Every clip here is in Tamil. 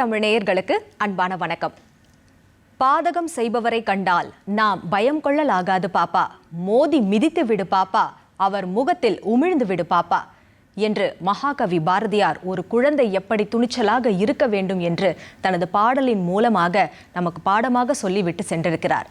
தமிழ் நேயர்களுக்கு அன்பான வணக்கம். பாதகம் செய்பவரை கண்டால் நாம் பயம் கொள்ளலாகாது பாப்பா, மோதி மிதித்து விடு பாப்பா, அவர் முகத்தில் உமிழ்ந்து விடு பாப்பா என்று மகாகவி பாரதியார் ஒரு குழந்தை எப்படி துணிச்சலாக இருக்க வேண்டும் என்று தனது பாடலின் மூலமாக நமக்கு பாடமாக சொல்லிவிட்டு சென்றிருக்கிறார்.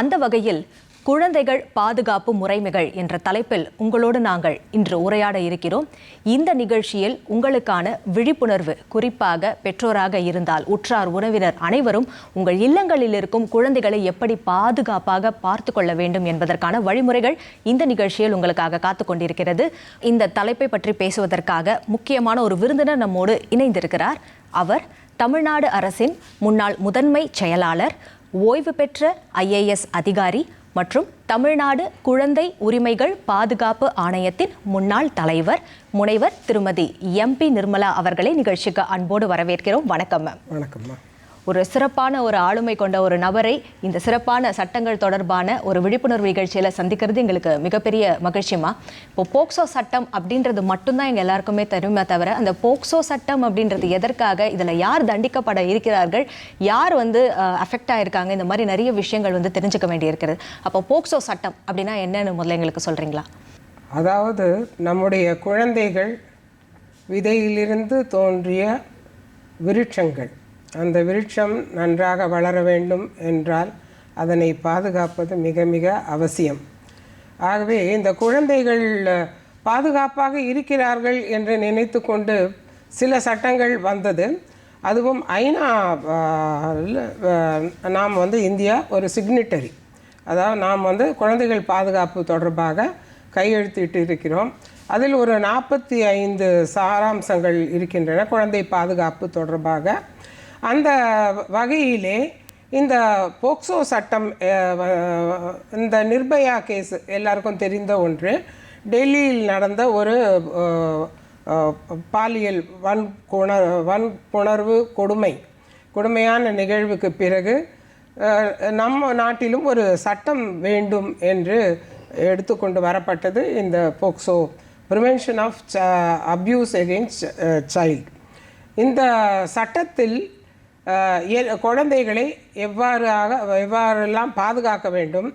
அந்த வகையில் குழந்தைகள் பாதுகாப்பு முறைமைகள் என்ற தலைப்பில் உங்களோடு நாங்கள் இன்று உரையாட இருக்கிறோம். இந்த நிகழ்ச்சியில் உங்களுக்கான விழிப்புணர்வு, குறிப்பாக பெற்றோராக இருந்தால் உற்றார் உறவினர் அனைவரும் உங்கள் இல்லங்களில் இருக்கும் குழந்தைகளை எப்படி பாதுகாப்பாக பார்த்து கொள்ள வேண்டும் என்பதற்கான வழிமுறைகள் இந்த நிகழ்ச்சியில் உங்களுக்காக காத்து கொண்டிருக்கிறது. இந்த தலைப்பை பற்றி பேசுவதற்காக முக்கியமான ஒரு விருந்தினர் நம்மோடு இணைந்திருக்கிறார். அவர் தமிழ்நாடு அரசின் முன்னாள் முதன்மை செயலாளர், ஓய்வு பெற்ற IAS அதிகாரி மற்றும் தமிழ்நாடு குழந்தை உரிமைகள் பாதுகாப்பு ஆணையத்தின் முன்னாள் தலைவர் முனைவர் திருமதி MP நிர்மலா அவர்களை நிகழ்ச்சிக்கு அன்போடு வரவேற்கிறோம். வணக்கம் மேம். வணக்கம்மா. ஒரு சிறப்பான ஒரு ஆளுமை கொண்ட ஒரு நபரை இந்த சிறப்பான சட்டங்கள் தொடர்பான ஒரு விழிப்புணர்வு நிகழ்ச்சியில் சந்திக்கிறது எங்களுக்கு மிகப்பெரிய மகிழ்ச்சிமா. இப்போ போக்சோ சட்டம் அப்படின்றது மட்டும்தான் எங்கள் எல்லாருக்குமே தெரியுமே தவிர, அந்த போக்சோ சட்டம் அப்படின்றது எதற்காக, இதில் யார் தண்டிக்கப்பட இருக்கிறார்கள், யார் அஃபெக்ட் ஆகிருக்காங்க, இந்த மாதிரி நிறைய விஷயங்கள் தெரிஞ்சுக்க வேண்டியிருக்கிறது. அப்போ போக்சோ சட்டம் அப்படின்னா என்னன்னு முதல்ல எங்களுக்கு சொல்கிறீங்களா? அதாவது நம்முடைய குழந்தைகள் விதையிலிருந்து தோன்றிய விருட்சங்கள். அந்த விருட்சம் நன்றாக வளர வேண்டும் என்றால் அதனை பாதுகாப்பது மிக மிக அவசியம். ஆகவே இந்த குழந்தைகள் பாதுகாப்பாக இருக்கிறார்கள் என்று நினைத்து கொண்டு சில சட்டங்கள் வந்தது. அதுவும் ஐநா நாம் இந்தியா ஒரு சிக்னிட்டரி, அதாவது நாம் குழந்தைகள் பாதுகாப்பு தொடர்பாக கையெழுத்திட்டு இருக்கிறோம். அதில் ஒரு 45 சாராம்சங்கள் இருக்கின்றன குழந்தை பாதுகாப்பு தொடர்பாக. அந்த வகையிலே இந்த போக்சோ சட்டம், இந்த நிர்பயா கேஸ் எல்லாருக்கும் தெரிந்த ஒன்று. டெல்லியில் நடந்த ஒரு பாலியல் வன்புணர்வு கொடுமையான நிகழ்வுக்கு பிறகு நம்ம நாட்டிலும் ஒரு சட்டம் வேண்டும் என்று எடுத்துக்கொண்டு வரப்பட்டது இந்த POCSO, prevention of abuse against child. இந்த சட்டத்தில் குழந்தைகளை எவ்வாறெல்லாம் பாதுகாக்க வேண்டும்,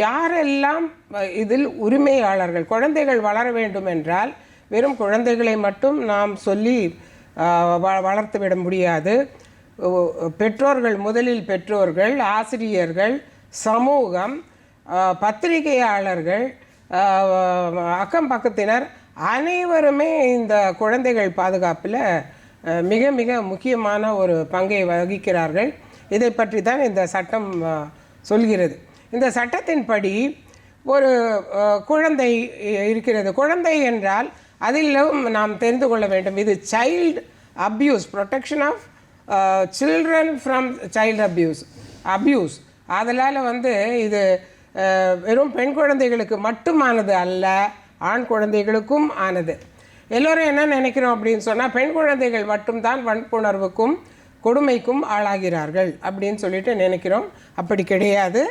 யாரெல்லாம் இதில் உரிமையாளர்கள். குழந்தைகள் வளர வேண்டும் என்றால் வெறும் குழந்தைகளை மட்டும் நாம் சொல்லி வளர்த்துவிட முடியாது. பெற்றோர்கள், முதலில் பெற்றோர்கள், ஆசிரியர்கள், சமூகம், பத்திரிகையாளர்கள், அக்கம் பக்கத்தினர் அனைவருமே இந்த குழந்தைகள் பாதுகாப்பில் மிக மிக முக்கியமான ஒரு பங்கை வகிக்கிறார்கள். இதை பற்றி தான் இந்த சட்டம் சொல்கிறது. இந்த சட்டத்தின்படி ஒரு குழந்தை இருக்கிறது. குழந்தை என்றால் அதிலும் நாம் தெரிந்து கொள்ள வேண்டும், இது child abuse, protection of children from child abuse. அதனால் இது வெறும் பெண் குழந்தைகளுக்கு மட்டுமானது அல்ல, ஆண் குழந்தைகளுக்கும் ஆனது. எல்லோரும் என்ன நினைக்கிறோம் அப்படின்னு சொன்னால், பெண் குழந்தைகள் மட்டும்தான் வன்புணர்வுக்கும் கொடுமைக்கும் ஆளாகிறார்கள் அப்படின்னு சொல்லிட்டு நினைக்கிறோம். அப்படி கிடையாது.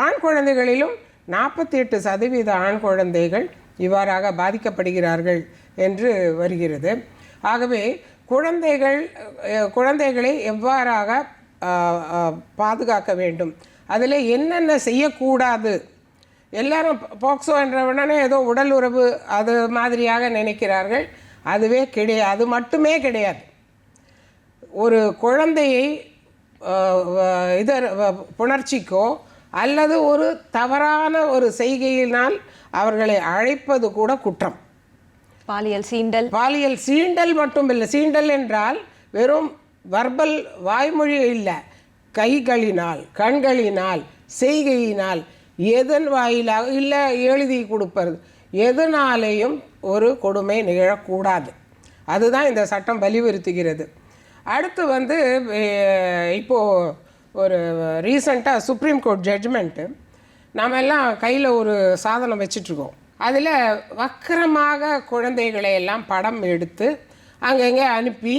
ஆண் குழந்தைகளிலும் 48% ஆண் குழந்தைகள் இவ்வாறாக பாதிக்கப்படுகிறார்கள் என்று வருகிறது. ஆகவே குழந்தைகளை எவ்வாறாக பாதுகாக்க வேண்டும், அதில் என்னென்ன செய்யக்கூடாது. எல்லாரும் போக்சோ என்ற உடனே ஏதோ உடல் உறவு அது மாதிரியாக நினைக்கிறார்கள். அதுவே கிடையாது, அது மட்டுமே கிடையாது. ஒரு குழந்தையை புணர்ச்சிக்கோ அல்லது ஒரு தவறான ஒரு செய்கையினால் அவர்களை அழைப்பது கூட குற்றம். பாலியல் சீண்டல் மட்டும் இல்லை. சீண்டல் என்றால் வெறும் வர்பல் வாய்மொழி இல்லை, கைகளினால், கண்களினால், செய்கையினால், எதன் வாயிலாக இல்லை எழுதி கொடுப்பது, எதனாலேயும் ஒரு கொடுமை நிகழக்கூடாது. அதுதான் இந்த சட்டம் வலியுறுத்துகிறது. அடுத்து இப்போது ஒரு ரீசண்டாக சுப்ரீம் கோர்ட் ஜட்ஜ்மெண்ட்டு நாம் எல்லாம் கையில் ஒரு சாதனம் வச்சிட்ருக்கோம். அதில் வக்கரமாக குழந்தைகளை எல்லாம் படம் எடுத்து அங்கங்கே அனுப்பி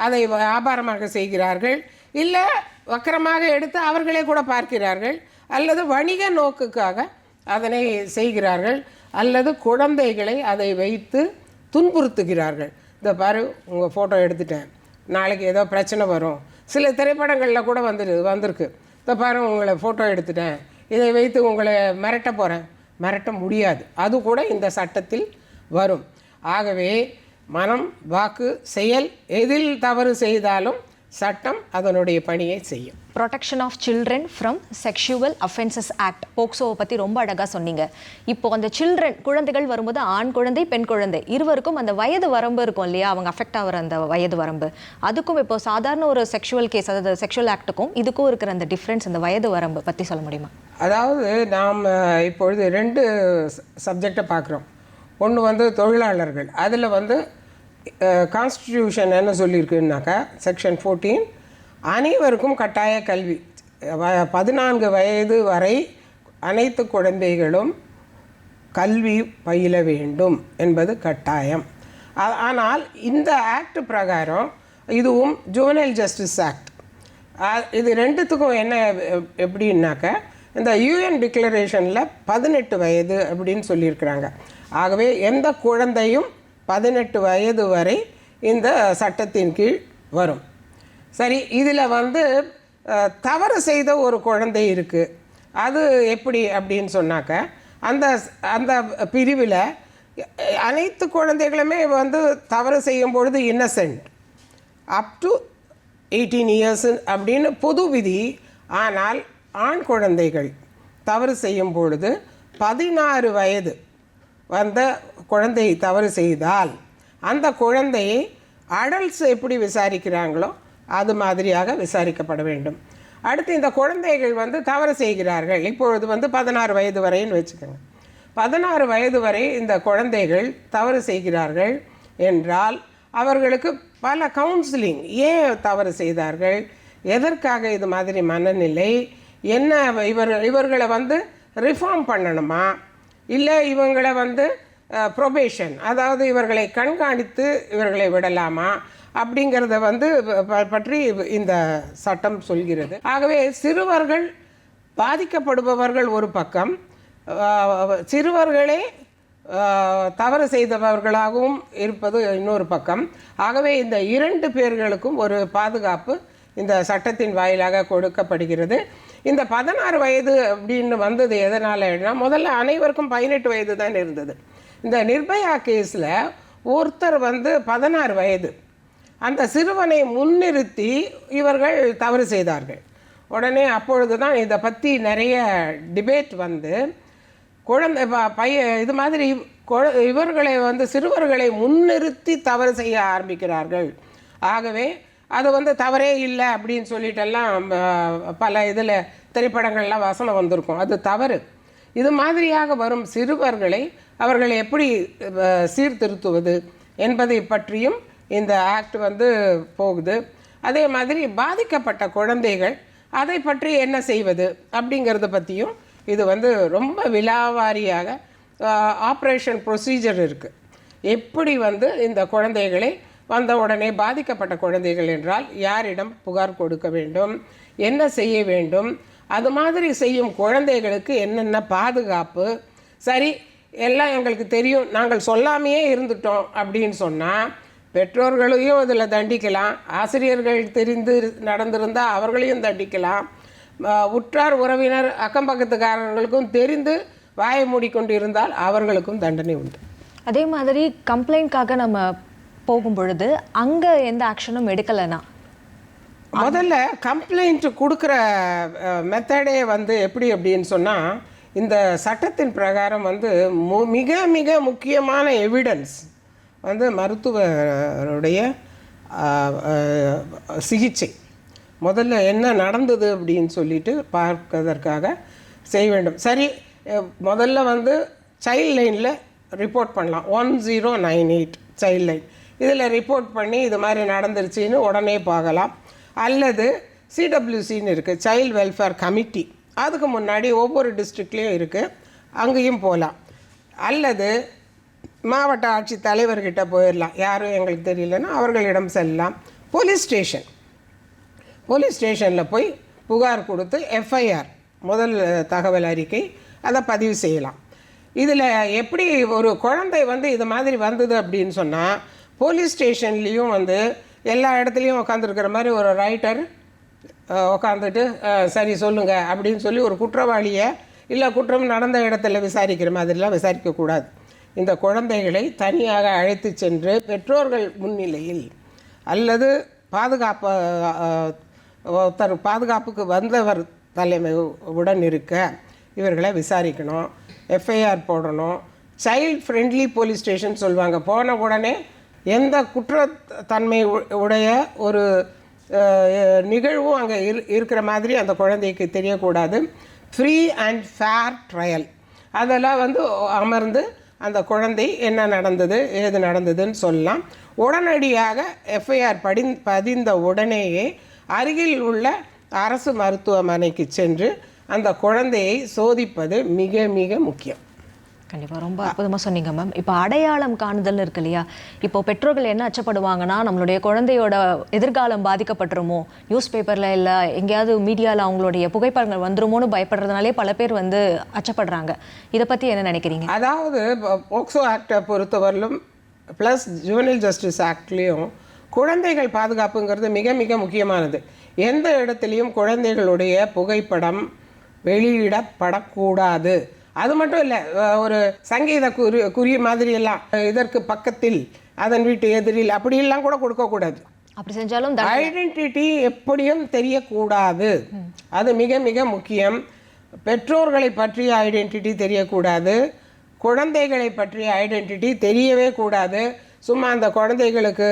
அதை வியாபாரமாக செய்கிறார்கள். இல்லை வக்கரமாக எடுத்து அவர்களே கூட பார்க்கிறார்கள், அல்லது வணிக நோக்குக்காக அதனை செய்கிறார்கள், அல்லது குழந்தைகளை அதை வைத்து துன்புறுத்துகிறார்கள். இந்த பாரு, உங்கள் ஃபோட்டோ எடுத்துட்டேன், நாளைக்கு ஏதோ பிரச்சனை வரும். சில திரைப்படங்களில் கூட வந்திருக்கு. இப்போ பாருங்க, உங்களை ஃபோட்டோ எடுத்துட்டேன், இதை வைத்து உங்களை மிரட்ட போகிறேன். மிரட்ட முடியாது. அது கூட இந்த சட்டத்தில் வரும். ஆகவே மனம், வாக்கு, செயல் எதில் தவறு செய்தாலும் சட்டம் அதனுடைய பணியை செய்யும். Protection of children from sexual offences act, போக்சோவை பற்றி ரொம்ப அழகாக சொன்னீங்க. இப்போ அந்த குழந்தைகள் வரும்போது ஆண் குழந்தை, பெண் குழந்தை இருவருக்கும் அந்த வயது வரம்பு இருக்கும் இல்லையா, அவங்க அஃபெக்ட் ஆகிற அந்த வயது வரம்பு, அதுக்கும் இப்போ சாதாரண ஒரு செக்ஷுவல் கேஸ், அதாவது செக்ஷுவல் ஆக்ட்டுக்கும் இதுக்கும் இருக்கிற அந்த டிஃப்ரென்ஸ், அந்த வயது வரம்பு பற்றி சொல்ல முடியுமா? அதாவது நாம் இப்பொழுது 2 சப்ஜெக்டை பார்க்குறோம். ஒன்று தொழிலாளர்கள். அதில் கான்ஸ்டிடியூஷன் என்ன சொல்லியிருக்குன்னாக்கா, செக்ஷன் 14 அனைவருக்கும் கட்டாய கல்வி, 14 வயது வரை அனைத்து குழந்தைகளும் கல்வி பயில வேண்டும் என்பது கட்டாயம். ஆனால் இந்த ஆக்ட் பிரகாரம் இதுவும் ஜுவனைல் ஜஸ்டிஸ் ஆக்ட், இது 2த்துக்கும் என்ன எப்படின்னாக்கா, இந்த யூஎன் டிக்ளரேஷனில் 18 வயது அப்படின்னு சொல்லியிருக்கிறாங்க. ஆகவே எந்த குழந்தையும் 18 வயது வரை இந்த சட்டத்தின் கீழ் வரும். சரி, இதில் தவறு செய்த ஒரு குழந்தை இருக்குது. அது எப்படி அப்படின்னு சொன்னாக்க, அந்த அந்த பிரிவில் அனைத்து குழந்தைகளுமே தவறு செய்யும் பொழுது இன்னசென்ட் அப் டு 18 இயர்ஸ் அப்படின்னு பொது விதி. ஆனால் ஆண் குழந்தைகள் தவறு செய்யும் பொழுது 16 வயது குழந்தை தவறு செய்தால் அந்த குழந்தையை அடல்ட்ஸ் எப்படி விசாரிக்கிறாங்களோ அது மாதிரியாக விசாரிக்கப்பட வேண்டும். அடுத்து இந்த குழந்தைகள் தவறு செய்கிறார்கள். இப்பொழுது 16 வயது வரைன்னு வச்சுக்கோங்க. 16 வயது வரை இந்த குழந்தைகள் தவறு செய்கிறார்கள் என்றால் அவர்களுக்கு பல கவுன்சிலிங், ஏன் தவறு செய்தார்கள், எதற்காக இது மாதிரி மனநிலை, என்ன இவர்களை ரிஃபார்ம் பண்ணணுமா, இல்லை இவங்களை ப்ரொபேஷன், அதாவது இவர்களை கண்காணித்து இவர்களை விடலாமா அப்படிங்கிறத பற்றி இந்த சட்டம் சொல்கிறது. ஆகவே சிறுவர்கள் பாதிக்கப்படுபவர்கள் ஒரு பக்கம், சிறுவர்களே தவறு செய்தவர்களாகவும் இருப்பது இன்னொரு பக்கம். ஆகவே இந்த 2 பேர்களுக்கும் ஒரு பாதுகாப்பு இந்த சட்டத்தின் வாயிலாக கொடுக்கப்படுகிறது. இந்த 16 வயது அப்படின்னு வந்தது எதனாலன்னா, முதல்ல அனைவருக்கும் 18 வயது தான் இருந்தது. இந்த நிர்பயா கேஸில் ஒருத்தர் 16 வயது, அந்த சிறுவனை முன்னிறுத்தி இவர்கள் தவறு செய்தார்கள். உடனே அப்பொழுது தான் இதை பற்றி நிறைய டிபேட் குழந்தை இது மாதிரி இவர்களை சிறுவர்களை முன்னிறுத்தி தவறு செய்ய ஆரம்பிக்கிறார்கள். ஆகவே அது தவறே இல்லை அப்படின்னு சொல்லிட்டெல்லாம் பல இதில் திரைப்படங்கள்லாம் வசனம் வந்திருக்கும். அது தவறு. இது மாதிரியாக வரும் சிறுவர்களை அவர்களை எப்படி சீர்திருத்துவது என்பதை பற்றியும் இந்த ஆக்ட் போகுது. அதே மாதிரி பாதிக்கப்பட்ட குழந்தைகள் அதை பற்றி என்ன செய்வது அப்படிங்கிறத பற்றியும் இது ரொம்ப விலாவாரியாக ஆப்ரேஷன் ப்ரொசீஜர் இருக்குது. எப்படி இந்த குழந்தைகளை வந்த உடனே பாதிக்கப்பட்ட குழந்தைகள் என்றால் யாரிடம் புகார் கொடுக்க வேண்டும், என்ன செய்ய வேண்டும், அது மாதிரி செய்யும் குழந்தைகளுக்கு என்னென்ன பாதுகாப்பு. சரி, எல்லாம் எங்களுக்கு தெரியும், நாங்கள் சொல்லாமையே இருந்துட்டோம் அப்படின்னு சொன்னால் பெற்றோர்களையும் அதில் தண்டிக்கலாம், ஆசிரியர்கள் தெரிந்து நடந்திருந்தால் அவர்களையும் தண்டிக்கலாம், உற்றார் உறவினர் அக்கம் பக்கத்துக்காரர்களுக்கும் தெரிந்து வாயை மூடிக்கொண்டு இருந்தால் அவர்களுக்கும் தண்டனை உண்டு. அதே மாதிரி கம்ப்ளைண்ட்காக நம்ம போகும் பொழுது அங்கே எந்த ஆக்ஷனும் எடுக்கலைன்னா, முதல்ல கம்ப்ளைண்ட் கொடுக்குற மெத்தடே எப்படி அப்படின்னு சொன்னால், இந்த சட்டத்தின் பிரகாரம் மிக மிக முக்கியமான எவிடன்ஸ் மருத்துவருடைய சிகிச்சை, முதல்ல என்ன நடந்தது அப்படின்னு சொல்லிட்டு பார்ப்பதற்காக செய்ய வேண்டும். சரி, முதல்ல சைல்ட் லைனில் ரிப்போர்ட் பண்ணலாம், 1098 சைல்ட் லைன், இதில் ரிப்போர்ட் பண்ணி இது மாதிரி நடந்துருச்சின்னு உடனே பார்க்கலாம். அல்லது சிடபிள்யூசின்னு இருக்குது, சைல்டு வெல்ஃபேர் கமிட்டி, அதுக்கு முன்னாடி ஒவ்வொரு டிஸ்ட்ரிக்ட்லேயும் இருக்குது, அங்கேயும் போகலாம். அல்லது மாவட்ட ஆட்சி தலைவர்கிட்ட போயிடலாம், யாரும் எங்களுக்கு தெரியலன்னா அவர்களிடம் செல்லலாம். போலீஸ் ஸ்டேஷனில் போய் புகார் கொடுத்து எஃப்ஐஆர், முதல் தகவல் அறிக்கை, அதை பதிவு செய்யலாம். இதில் எப்படி ஒரு குழந்தை இது மாதிரி வந்தது அப்படின்னு சொன்னால், போலீஸ் ஸ்டேஷன்லேயும் எல்லா இடத்துலையும் உட்காந்துருக்கிற மாதிரி ஒரு ரைட்டர் உட்காந்துட்டு சரி சொல்லுங்கள் அப்படின்னு சொல்லி ஒரு குற்றவாளியை இல்லை குற்றம் நடந்த இடத்துல விசாரிக்கிற மாதிரிலாம் விசாரிக்கக்கூடாது. இந்த குழந்தைகளை தனியாக அழைத்து சென்று பெற்றோர்கள் முன்னிலையில் அல்லது பாதுகாப்புக்கு வந்தவர் தலைமை உடன் இருக்க இவர்களை விசாரிக்கணும், எஃப்ஐஆர் போடணும். சைல்ட் ஃப்ரெண்ட்லி போலீஸ் ஸ்டேஷன் சொல்லுவாங்க. போன உடனே எந்த குற்றத்தன்மை உடைய ஒரு நிகழ்வும் அங்கே இருக்கிற மாதிரி அந்த குழந்தைக்கு தெரியக்கூடாது. ஃப்ரீ அண்ட் ஃபேர் ட்ரையல் அதெல்லாம் அமர்ந்து அந்த குழந்தை என்ன நடந்தது ஏது நடந்ததுன்னு சொல்லலாம். உடனடியாக எஃப்ஐஆர் பதிந்த உடனேயே அருகில் உள்ள அரசு மருத்துவமனைக்கு சென்று அந்த குழந்தையை சோதிப்பது மிக மிக முக்கியம். கண்டிப்பாக ரொம்ப அற்புதமாக சொன்னீங்க மேம். இப்போ அடையாளம் காணுதல் இருக்கு இல்லையா, இப்போ பெற்றோர்கள் என்ன அச்சப்படுவாங்கன்னா நம்மளுடைய குழந்தையோட எதிர்காலம் பாதிக்கப்பட்டுருமோ, நியூஸ் பேப்பரில் இல்லை எங்கேயாவது மீடியாவில் அவங்களுடைய புகைப்படங்கள் வந்துருமோன்னு பயப்படுறதுனாலே பல பேர் அச்சப்படுறாங்க. இதை பற்றி என்ன நினைக்கிறீங்க? அதாவது போக்சோ ஆக்டை பொறுத்தவரையிலும் ப்ளஸ் ஜுவனல் ஜஸ்டிஸ் ஆக்ட்லேயும் குழந்தைகள் பாதுகாப்புங்கிறது மிக மிக முக்கியமானது. எந்த இடத்துலையும் குழந்தைகளுடைய புகைப்படம் வெளியிடப்படக்கூடாது. அது மட்டும் இல்லை, ஒரு சங்கீத குறி மாதிரி எல்லாம் இதற்கு பக்கத்தில் அதன் வீட்டு எதிரில் அப்படியெல்லாம் கூட கொடுக்கக்கூடாது. அப்படி செஞ்சாலும் ஐடென்டிட்டி எப்படியும் தெரியக்கூடாது. அது மிக மிக முக்கியம். பெற்றோர்களை பற்றிய ஐடென்டிட்டி தெரியக்கூடாது, குழந்தைகளை பற்றிய ஐடென்டிட்டி தெரியவே கூடாது. சும்மா அந்த குழந்தைகளுக்கு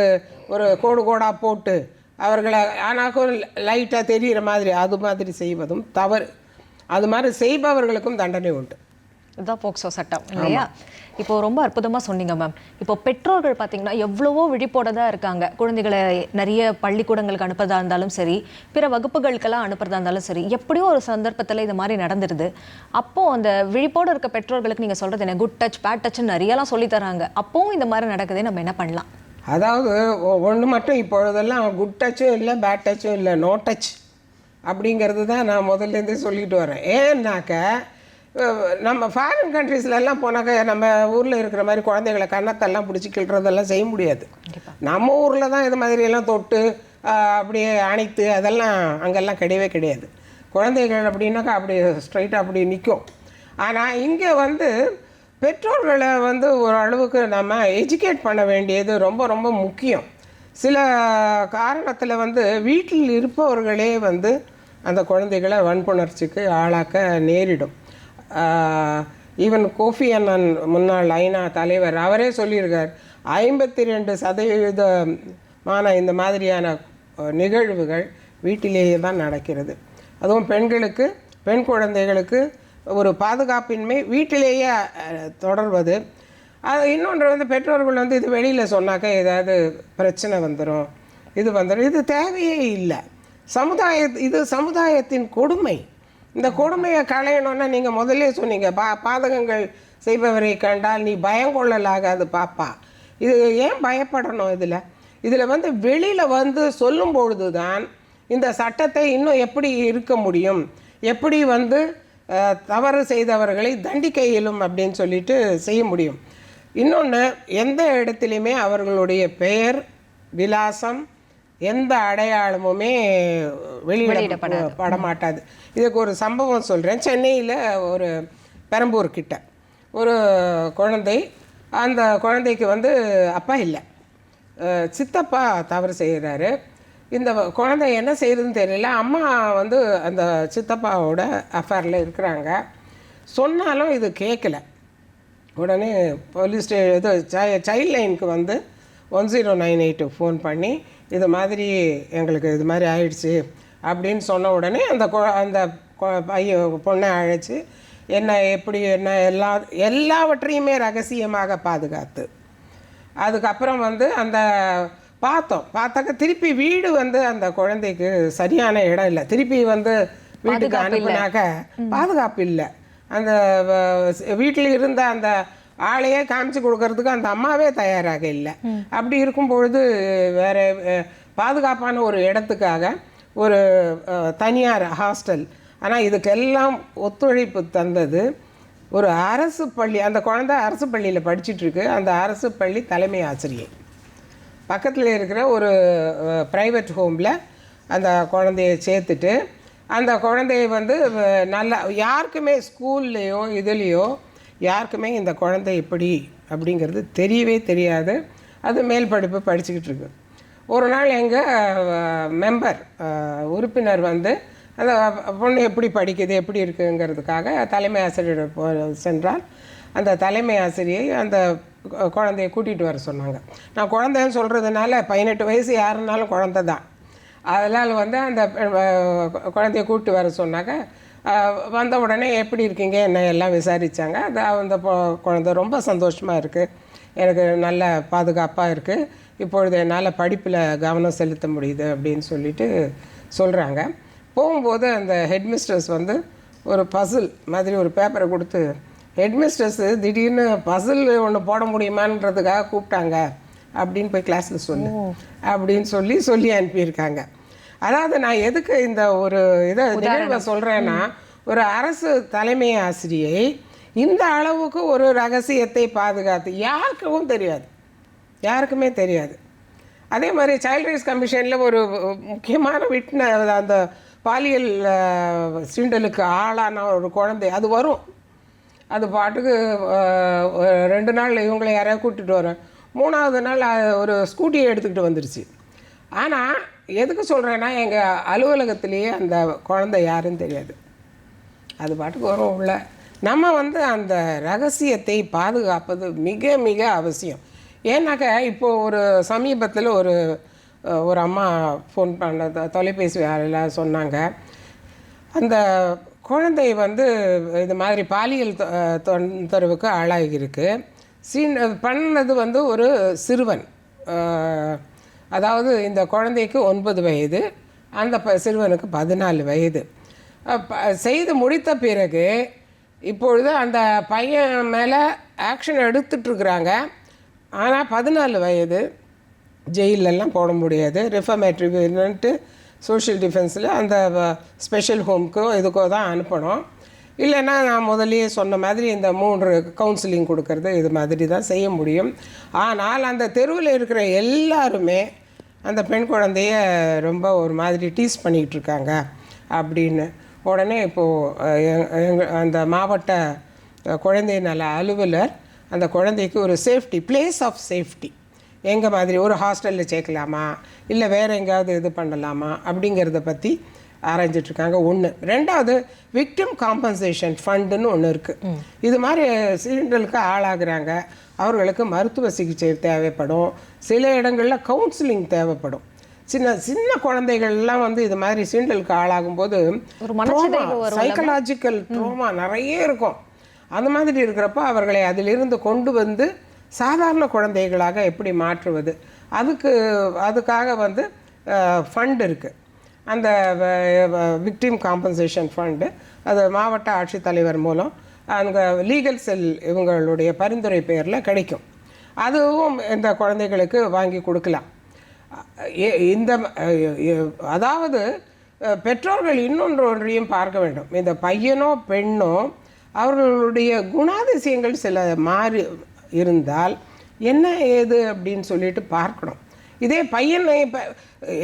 ஒரு கோடு கோடாக போட்டு அவர்களை ஆனாக்கும் லைட்டாக தெரிகிற மாதிரி அது மாதிரி செய்வதும் தவறு. அது மாதிரி செய்பவர்களுக்கும் தண்டனை உண்டு. இதுதான் போக்சோ சட்டம் இல்லையா? இப்போ ரொம்ப அற்புதமாக சொன்னீங்க மேம். இப்போ பெற்றோர்கள் பார்த்தீங்கன்னா எவ்வளவோ விழிப்போட தான் இருக்காங்க. குழந்தைகளை நிறைய பள்ளிக்கூடங்களுக்கு அனுப்புறதா இருந்தாலும் சரி, பிற வகுப்புகளுக்கெல்லாம் அனுப்புறதா இருந்தாலும் சரி, எப்படியோ ஒரு சந்தர்ப்பத்தில் இது மாதிரி நடந்துருது. அப்போது அந்த விழிப்போடு இருக்க பெற்றோர்களுக்கு நீங்கள் சொல்கிறது என்ன, குட் டச் பேட் டச்ன்னு நிறையலாம் சொல்லித்தராங்க. அப்போவும் இந்த மாதிரி நடக்குதே, நம்ம என்ன பண்ணலாம்? அதாவது ஒன்று மட்டும் இப்பொழுதெல்லாம் குட் டச்சும் இல்லை பேட் டச்சும் இல்லை, நோ டச் அப்படிங்கிறது தான் நான் முதல்லேருந்தே சொல்லிட்டு வரேன். ஏன்னாக்க நம்ம ஃபாரின் கண்ட்ரீஸ்லாம் போனாக்க நம்ம ஊரில் இருக்கிற மாதிரி குழந்தைகளை கன்னத்தெல்லாம் பிடிச்சி கிள்றதெல்லாம் செய்ய முடியாது. நம்ம ஊரில் தான் இது மாதிரியெல்லாம் தொட்டு அப்படியே அணைத்து அதெல்லாம் அங்கெல்லாம் கிடையவே கிடையாது. குழந்தைகள் அப்படின்னாக்கா அப்படி ஸ்ட்ரைட்டாக அப்படி நிற்கும். ஆனால் இங்கே பெற்றோர்களை ஒரு அளவுக்கு நம்ம எஜுகேட் பண்ண வேண்டியது ரொம்ப ரொம்ப முக்கியம். சில காரணத்தில் வீட்டில் இருப்பவர்களே அந்த குழந்தைகளை வன்புணர்ச்சிக்கு ஆளாக்க நேரிடும். ஈவன் கோஃபி அண்ணன் முன்னாள் ஐநா தலைவர் அவரே சொல்லியிருக்கார், 52% இந்த மாதிரியான நிகழ்வுகள் வீட்டிலேயே தான் நடக்கிறது. அதுவும் பெண்களுக்கு, பெண் குழந்தைகளுக்கு ஒரு பாதுகாப்பின்மை வீட்டிலேயே தொடர்வது. அது இன்னொன்று பெற்றோர்கள் இது வெளியில் சொன்னாக்க ஏதாவது பிரச்சனை வந்துடும், இது தேவையே இல்லை. இது சமுதாயத்தின் கொடுமை. இந்த கொடுமையை களையணுன்னா நீங்கள் முதல்ல சொன்னீங்க, பாதகங்கள் செய்பவரை கண்டால் நீ பயம் கொள்ளலாகாது பாப்பா. இது ஏன் பயப்படணும்? இதில் வெளியில் சொல்லும் பொழுது தான் இந்த சட்டத்தை இன்னும் எப்படி இருக்க முடியும், எப்படி தவறு செய்தவர்களை தண்டிக்க இயலும் அப்படின்னு சொல்லிட்டு செய்ய முடியும். இன்னொன்று, எந்த இடத்துலையுமே அவர்களுடைய பெயர், விலாசம், எந்த அடையாளமுமே வெளியிடப்பட மாட்டாது. இதுக்கு ஒரு சம்பவம் சொல்கிறேன். சென்னையில் ஒரு பெரம்பூர் கிட்ட ஒரு குழந்தை, அந்த குழந்தைக்கு அப்பா இல்லை, சித்தப்பா தவறு செய்கிறாரு. இந்த குழந்தை என்ன செய்யுதுன்னு தெரியல. அம்மா அந்த சித்தப்பாவோட அஃபேரில் இருக்கிறாங்க. சொன்னாலும் இது கேட்கல. உடனே போலீஸ் சைல்ட் லைனுக்கு 1098 ஃபோன் பண்ணி இது மாதிரி எங்களுக்கு இது மாதிரி ஆயிடுச்சு அப்படின்னு சொன்ன உடனே அந்த பொண்ணை அழைச்சி என்ன எப்படி என்ன எல்லாவற்றையுமே ரகசியமாக பாதுகாத்து அதுக்கப்புறம் அந்த பார்த்தாக்க திருப்பி வீடு அந்த குழந்தைக்கு சரியான இடம் இல்லை. திருப்பி வீட்டுக்கு அனுப்பினாக்க பாதுகாப்பு இல்லை. அந்த வீட்டில் இருந்த அந்த ஆளையே காமிச்சு கொடுக்கறதுக்கு அந்த அம்மாவே தயாராக இல்லை. அப்படி இருக்கும் பொழுது வேறு பாதுகாப்பான ஒரு இடத்துக்காக ஒரு தனியார் ஹாஸ்டல், ஆனால் இதுக்கெல்லாம் ஒத்துழைப்பு தந்தது ஒரு அரசு பள்ளி. அந்த குழந்தை அரசு பள்ளியில் படிச்சிட்ருக்கு. அந்த அரசு பள்ளி தலைமை ஆசிரியை பக்கத்தில் இருக்கிற ஒரு ப்ரைவேட் ஹோமில் அந்த குழந்தைய சேர்த்துட்டு அந்த குழந்தைய வந்து நல்லா யாருக்குமே ஸ்கூல்லையோ இதுலேயோ யாருக்குமே இந்த குழந்தை எப்படி அப்படிங்கிறது தெரியவே தெரியாது. அது மேல் படிப்பு படிச்சுக்கிட்டு இருக்கு. ஒரு நாள் எங்கள் மெம்பர் உறுப்பினர் வந்து அந்த பொண்ணு எப்படி படிக்குது எப்படி இருக்குங்கிறதுக்காக தலைமை ஆசிரியர் சென்றால் அந்த தலைமை ஆசிரியை அந்த குழந்தைய கூட்டிகிட்டு வர சொன்னாங்க. நான் குழந்தைன்னு சொல்கிறதுனால 18 வயசு யாருன்னாலும் குழந்தை தான். அதனால் வந்து அந்த குழந்தைய கூப்பிட்டு வர சொன்னாங்க. வந்த உடனே எப்படி இருக்கீங்க என்ன எல்லாம் விசாரித்தாங்க. அது அந்த குழந்தை ரொம்ப சந்தோஷமாக இருக்குது, எனக்கு நல்ல பாதுகாப்பாக இருக்குது, இப்பொழுது என்னால் படிப்பில் கவனம் செலுத்த முடியுது அப்படின்னு சொல்லிட்டு சொல்கிறாங்க. போகும்போது அந்த ஹெட்மிஸ்ட்ரஸ் வந்து ஒரு பசில் மாதிரி ஒரு பேப்பரை கொடுத்து, ஹெட்மிஸ்ட்ரஸ்ஸு திடீர்னு பசில் ஒன்று போட முடியுமான்றதுக்காக கூப்பிட்டாங்க அப்படின்னு போய் கிளாஸில் சொல்லு அப்படின்னு சொல்லி அனுப்பியிருக்காங்க. அதாவது நான் எதுக்கு இந்த ஒரு நிகழ்வை சொல்கிறேன்னா, ஒரு அரசு தலைமை ஆசிரியை இந்த அளவுக்கு ஒரு ரகசியத்தை பாதுகாத்து யாருக்குமே தெரியாது. அதே மாதிரி சைல்ட் ரைட்ஸ் கமிஷனில் ஒரு முக்கியமான அந்த பாலியல் சீண்டலுக்கு ஆளான ஒரு குழந்தை அது வரும். அது பாட்டுக்கு 2 நாள் இவங்களை யாரையா கூட்டிகிட்டு வரேன், 3ஆவது நாள் ஒரு ஸ்கூட்டியை எடுத்துக்கிட்டு வந்துருச்சு. ஆனால் எதுக்கு சொல்கிறேன்னா, எங்கள் அலுவலகத்திலேயே அந்த குழந்தை யாருன்னு தெரியாது, அது பாட்டுக்கு வரும் உள்ள. நம்ம வந்து அந்த ரகசியத்தை பாதுகாப்பது மிக மிக அவசியம். ஏன்னாக்கா இப்போது ஒரு சமீபத்தில் ஒரு அம்மா ஃபோன் பண்ண தொலைபேசி வேலையில் சொன்னாங்க, அந்த குழந்தை வந்து இது மாதிரி பாலியல் தொந்தரவுக்கு ஆளாகியிருக்கு. பண்ணது வந்து ஒரு சிறுவன், அதாவது இந்த குழந்தைக்கு 9 வயது, அந்த சிறுவனுக்கு 14 வயது. செய்து முடித்த பிறகு இப்பொழுது அந்த பையன் மேலே ஆக்ஷன் எடுத்துட்ருக்குறாங்க. ஆனால் 14 வயது, ஜெயிலெல்லாம் போட முடியாது, ரிஃபர்மேட்ரின்ட்டு சோஷியல் டிஃபென்ஸில் அந்த ஸ்பெஷல் ஹோம்க்கோ இதுக்கோ தான் அனுப்பணும். இல்லைன்னா நான் முதலே சொன்ன மாதிரி இந்த 3 கவுன்சிலிங் கொடுக்கறது இது மாதிரி தான் செய்ய முடியும். ஆனால் அந்த தெருவில் இருக்கிற எல்லாருமே அந்த பெண் குழந்தைய ரொம்ப ஒரு மாதிரி டீஸ் பண்ணிக்கிட்டு இருக்காங்க அப்படின்னு உடனே இப்போது அந்த மாவட்ட குழந்தை நல அலுவலர் அந்த குழந்தைக்கு ஒரு சேஃப்டி பிளேஸ் ஆஃப் சேஃப்டி எங்கே மாதிரி ஒரு ஹாஸ்டலில் சேர்க்கலாமா இல்லை வேறு எங்கேயாவது இது பண்ணலாமா அப்படிங்கிறத பற்றி ஆராய்ஞ்சிட்ருக்காங்க. 1. 2வது விக்டிம் காம்பன்சேஷன் ஃபண்டுன்னு ஒன்று இருக்குது. இது மாதிரி சீண்டலுக்கு ஆளாகிறாங்க, அவர்களுக்கு மருத்துவ சிகிச்சை தேவைப்படும், சில இடங்களில் கவுன்சிலிங் தேவைப்படும். சின்ன குழந்தைகள்லாம் வந்து இது மாதிரி சீண்டலுக்கு ஆளாகும்போது சைக்கலாஜிக்கல் ட்ரோமா நிறைய இருக்கும். அந்த மாதிரி இருக்கிறப்ப அவர்களை அதிலிருந்து கொண்டு வந்து சாதாரண குழந்தைகளாக எப்படி மாற்றுவது, அதுக்காக வந்து ஃபண்ட் இருக்குது. அந்த விக்டிம் காம்பன்சேஷன் ஃபண்டு அது மாவட்ட ஆட்சித்தலைவர் மூலம் அங்கே லீகல் செல் இவங்களுடைய பரிந்துரை பேரில் கிடைக்கும். அதுவும் இந்த குழந்தைகளுக்கு வாங்கி கொடுக்கலாம். இந்த அதாவது பெற்றோர்கள் இன்னொன்றையும் பார்க்க வேண்டும். இந்த பையனோ பெண்ணோ அவர்களுடைய குணாதிசயங்கள் சில மாறி இருந்தால் என்ன ஏது அப்படின்னு சொல்லிட்டு பார்க்கணும். இதே பையனை இப்போ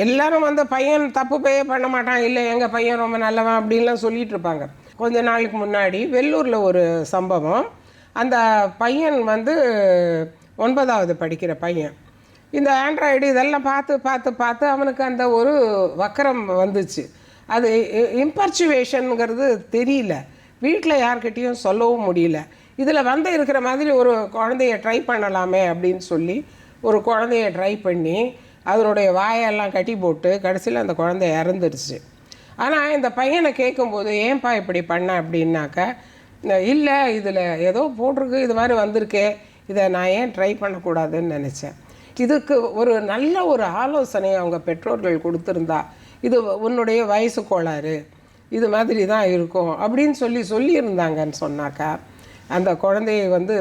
எல்லாரும் வந்து பையன் தப்பு பண்ண மாட்டான், இல்லை எங்கள் பையன் ரொம்ப நல்லவன் அப்படின்லாம் சொல்லிகிட்டு இருப்பாங்க. கொஞ்ச நாளுக்கு முன்னாடி வெள்ளூரில் ஒரு சம்பவம். அந்த பையன் வந்து 9வது படிக்கிற பையன். இந்த ஆண்ட்ராய்டு இதெல்லாம் பார்த்து அவனுக்கு அந்த ஒரு வக்கரம் வந்துச்சு. அது இம்பர்ச்சுவேஷனுங்கிறது தெரியல, வீட்டில் யார்கிட்டையும் சொல்லவும் முடியல. இதில் வந்து இருக்கிற மாதிரி ஒரு குழந்தைய ட்ரை பண்ணலாமே அப்படின்னு சொல்லி ஒரு குழந்தைய ட்ரை பண்ணி அதனுடைய வாயெல்லாம் கட்டி போட்டு கடைசியில் அந்த குழந்தை இறந்துடுச்சு. ஆனால் இந்த பையனை கேட்கும்போது ஏன்பா இப்படி பண்ண அப்படின்னாக்கா, இல்லை இதில் ஏதோ போட்டிருக்கு, இது மாதிரி வந்திருக்கே, இதை நான் ஏன் ட்ரை பண்ணக்கூடாதுன்னு நினச்சேன். இதுக்கு ஒரு நல்ல ஒரு ஆலோசனை அவங்க பெற்றோர்கள் கொடுத்துருந்தா, இது உன்னுடைய வயசு கோளாறு, இது மாதிரி தான் இருக்கும் அப்படின்னு சொல்லியிருந்தாங்கன்னு சொன்னாக்கா அந்த குழந்தைய வந்து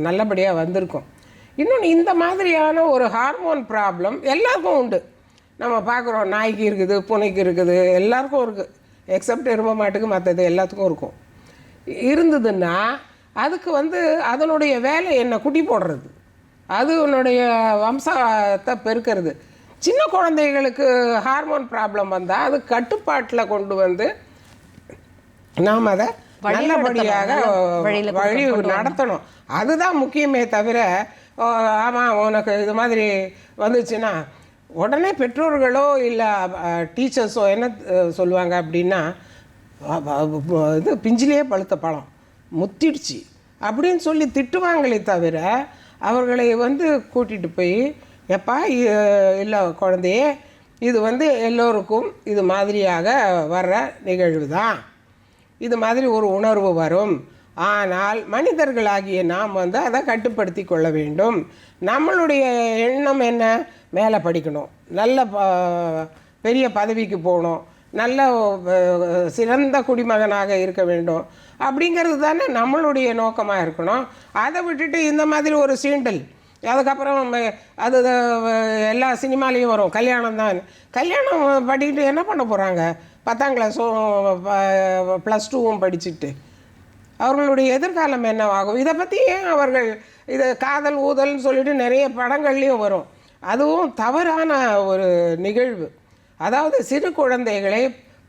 நல்லபடியாக வந்திருக்கும். இன்னொன்று, இந்த மாதிரியான ஒரு ஹார்மோன் ப்ராப்ளம் எல்லாருக்கும் உண்டு. நம்ம பார்க்குறோம், நாய்க்கு இருக்குது, பூனைக்கு இருக்குது, எல்லாருக்கும் இருக்குது. எக்ஸப்ட் எருமை மாட்டுக்கு மற்றது எல்லாத்துக்கும் இருக்கும். இருந்ததுன்னா அதுக்கு வந்து அதனுடைய வேலை என்ன, குட்டி போடுறது. அது உன்னுடைய வம்சத்தை பெருக்கிறது. சின்ன குழந்தைகளுக்கு ஹார்மோன் ப்ராப்ளம் வந்தால் அது கட்டுப்பாட்டில் கொண்டு வந்து நாம் அதை நல்லபடியாக வழி நடத்தணும். அதுதான் முக்கியமே தவிர, ஆமாம் உனக்கு இது மாதிரி வந்துச்சுன்னா உடனே பெற்றோர்களோ இல்லை டீச்சர்ஸோ என்ன சொல்லுவாங்க அப்படின்னா, இது பிஞ்சிலேயே பழுத்த பழம் முத்திடுச்சு அப்படின்னு சொல்லி திட்டுவாங்களே தவிர, அவர்களை வந்து கூட்டிகிட்டு போய் எப்பா இல்லை குழந்தையே, இது வந்து எல்லோருக்கும் இது மாதிரியாக வர்ற நிகழ்வு தான், இது மாதிரி ஒரு உணர்வு வரும், ஆனால் மனிதர்களாகிய நாம் வந்து அதை கட்டுப்படுத்தி கொள்ள வேண்டும். நம்மளுடைய எண்ணம் என்ன? மேலே படிக்கணும், நல்ல பெரிய பதவிக்கு போகணும், நல்ல சிறந்த குடிமகனாக இருக்க வேண்டும் அப்படிங்கிறது தானே நம்மளுடைய நோக்கமாக இருக்கணும். அதை விட்டுட்டு இந்த மாதிரி ஒரு சீண்டல், அதுக்கப்புறம் அது எல்லா சினிமாலேயும் வரும், கல்யாணம் தான். கல்யாணம் படிக்கிட்டு என்ன பண்ண போகிறாங்க? 10ஆம் கிளாஸும் +2வும் படிச்சுட்டு அவர்களுடைய எதிர்காலம் என்னவாகும்? இதை பற்றி ஏன் அவர்கள் இது காதல் ஊதல்னு சொல்லிட்டு நிறைய படங்கள்லேயும் வரும். அதுவும் தவறான ஒரு நிகழ்வு. அதாவது சிறு குழந்தைகளை